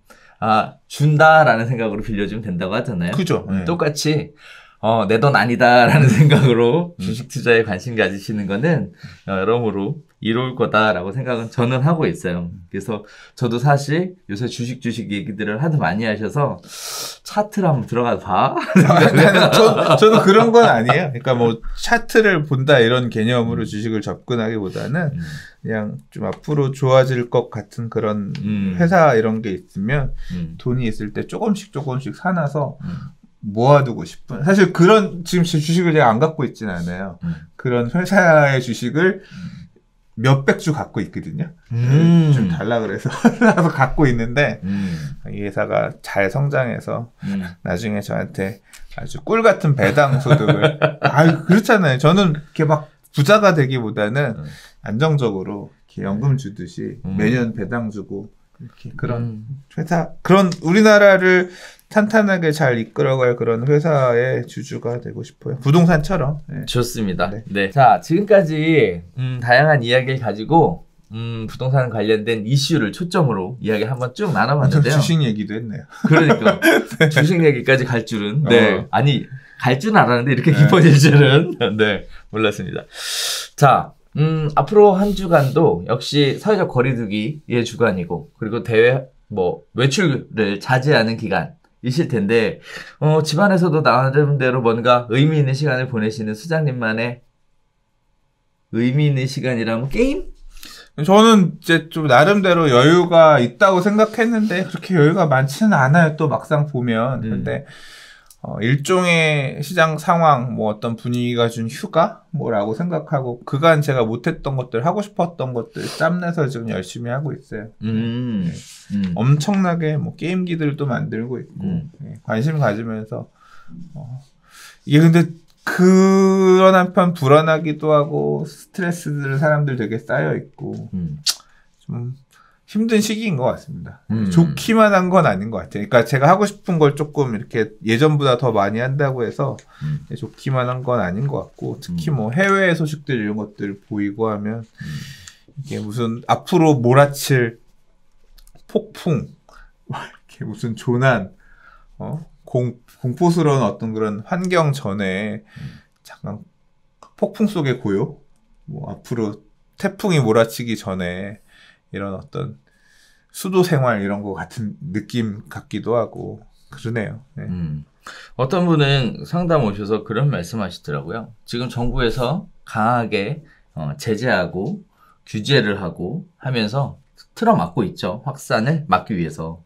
준다라는 생각으로 빌려주면 된다고 하잖아요. 그죠. 네. 똑같이 내 돈 아니다라는 생각으로 주식 투자에 관심 가지시는 거는 여러모로 이로울 거다라고 생각은 저는 하고 있어요. 그래서 저도 사실 요새 주식 얘기들을 하도 많이 하셔서 차트를 한번 들어가 봐. 저도 그런 건 아니에요. 그러니까 차트를 본다 이런 개념으로 주식을 접근하기보다는 그냥 좀 앞으로 좋아질 것 같은 그런 회사 이런 게 있으면 돈이 있을 때 조금씩 사놔서 모아두고 싶은, 사실 지금 주식을 제가 안 갖고 있진 않아요. 그런 회사의 주식을 몇백 주 갖고 있거든요. 좀 달라 그래서 갖고 있는데 이 회사가 잘 성장해서 나중에 저한테 아주 꿀 같은 배당 소득을 그렇잖아요. 저는 이렇게 막 부자가 되기보다는 안정적으로 이렇게 연금 주듯이 매년 배당 주고 이렇게 그런 회사, 그런 우리나라를 탄탄하게 잘 이끌어갈 그런 회사의 주주가 되고 싶어요. 부동산처럼. 네. 좋습니다. 네. 네. 자, 지금까지 다양한 이야기를 가지고 부동산 관련된 이슈를 초점으로 이야기 한번 쭉 나눠봤는데요. 주식 얘기도 했네요. 그러니까 네. 주식 얘기까지 갈 줄은 네. 아니 갈 줄은 알았는데 이렇게 깊어질 줄은 네 몰랐습니다. 자, 앞으로 한 주간도 역시 사회적 거리두기의 주간이고 그리고 대외 외출을 자제하는 기간. 이실 텐데, 집안에서도 나름대로 뭔가 의미 있는 시간을 보내시는 수장님만의 의미 있는 시간이라면 게임? 저는 이제 좀 나름대로 여유가 있다고 생각했는데, 그렇게 여유가 많지는 않아요. 또 막상 보면. 근데, 일종의 시장 상황, 어떤 분위기가 준 휴가? 라고 생각하고, 그간 제가 못했던 것들, 하고 싶었던 것들 짬내서 지금 열심히 하고 있어요. 엄청나게 게임기들도 만들고 있고, 관심 가지면서, 이게 근데 그런 한편 불안하기도 하고, 스트레스들 사람들 되게 쌓여있고, 좀, 힘든 시기인 것 같습니다. 좋기만 한 건 아닌 것 같아요. 그러니까 제가 하고 싶은 걸 조금 이렇게 예전보다 더 많이 한다고 해서 좋기만 한 건 아닌 것 같고, 특히 해외 소식들 이런 것들 보이고 하면 이게 무슨 앞으로 몰아칠 폭풍, 이렇게 무슨 조난, 공포스러운 어떤 그런 환경 전에 잠깐 폭풍 속의 고요, 앞으로 태풍이 몰아치기 전에 이런 어떤 수도 생활 이런 거 같은 느낌 같기도 하고 그러네요. 네. 어떤 분은 상담 오셔서 그런 말씀하시더라고요. 지금 정부에서 강하게 제재하고 규제를 하고 하면서 틀어막고 있죠. 확산을 막기 위해서.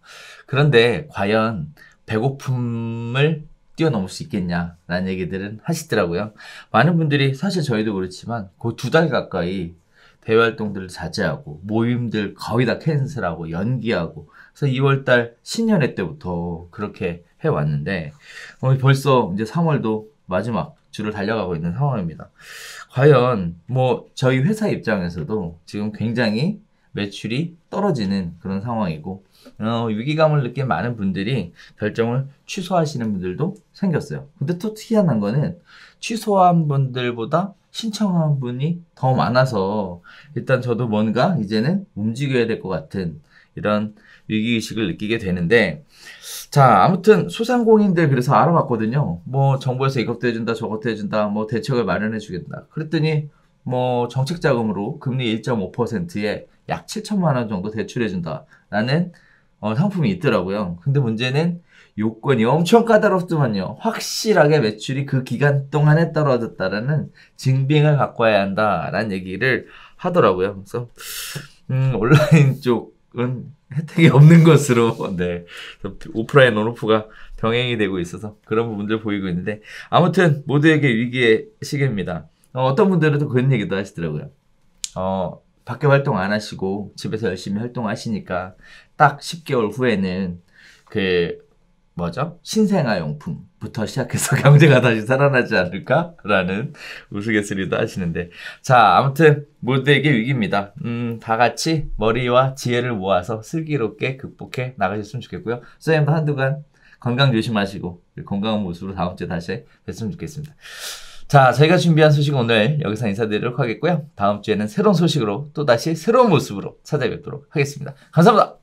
그런데 과연 배고픔을 뛰어넘을 수 있겠냐라는 얘기들은 하시더라고요. 많은 분들이 사실 저희도 그렇지만 거의 2달 가까이 대외 활동들을 자제하고 모임들 거의 다 캔슬하고 연기하고 그래서 2월달 신년회 때부터 그렇게 해왔는데 벌써 이제 3월도 마지막 주를 달려가고 있는 상황입니다. 과연 저희 회사 입장에서도 지금 굉장히 매출이 떨어지는 그런 상황이고 위기감을 느낀 많은 분들이 결정을 취소하시는 분들도 생겼어요. 근데 또 희한한 거는 취소한 분들보다 신청한 분이 더 많아서 일단 저도 뭔가 이제는 움직여야 될 것 같은 이런 위기의식을 느끼게 되는데 자 아무튼 소상공인들 그래서 알아봤거든요. 정부에서 이것도 해준다 저것도 해준다 대책을 마련해 주겠다. 그랬더니 정책 자금으로 금리 1.5%에 약 7천만 원 정도 대출해 준다라는 상품이 있더라고요. 근데 문제는 요건이 엄청 까다롭더만요. 확실하게 매출이 그 기간 동안에 떨어졌다라는 증빙을 갖고 와야 한다라는 얘기를 하더라고요. 그래서 온라인 쪽은 혜택이 없는 것으로 네 오프라인 온오프가 병행이 되고 있어서 그런 부분들 보이고 있는데 아무튼 모두에게 위기의 시기입니다. 어떤 분들은 또 그런 얘기도 하시더라고요. 밖에 활동 안 하시고 집에서 열심히 활동하시니까 딱 10개월 후에는 신생아용품부터 시작해서 경제가 다시 살아나지 않을까라는 우스갯소리도 하시는데 자 아무튼 모두에게 위기입니다. 다 같이 머리와 지혜를 모아서 슬기롭게 극복해 나가셨으면 좋겠고요. 선생님도 한두간 건강 조심하시고 건강한 모습으로 다음 주에 다시 뵀으면 좋겠습니다. 자, 저희가 준비한 소식 오늘 여기서 인사드리도록 하겠고요. 다음 주에는 새로운 소식으로 또다시 새로운 모습으로 찾아뵙도록 하겠습니다. 감사합니다.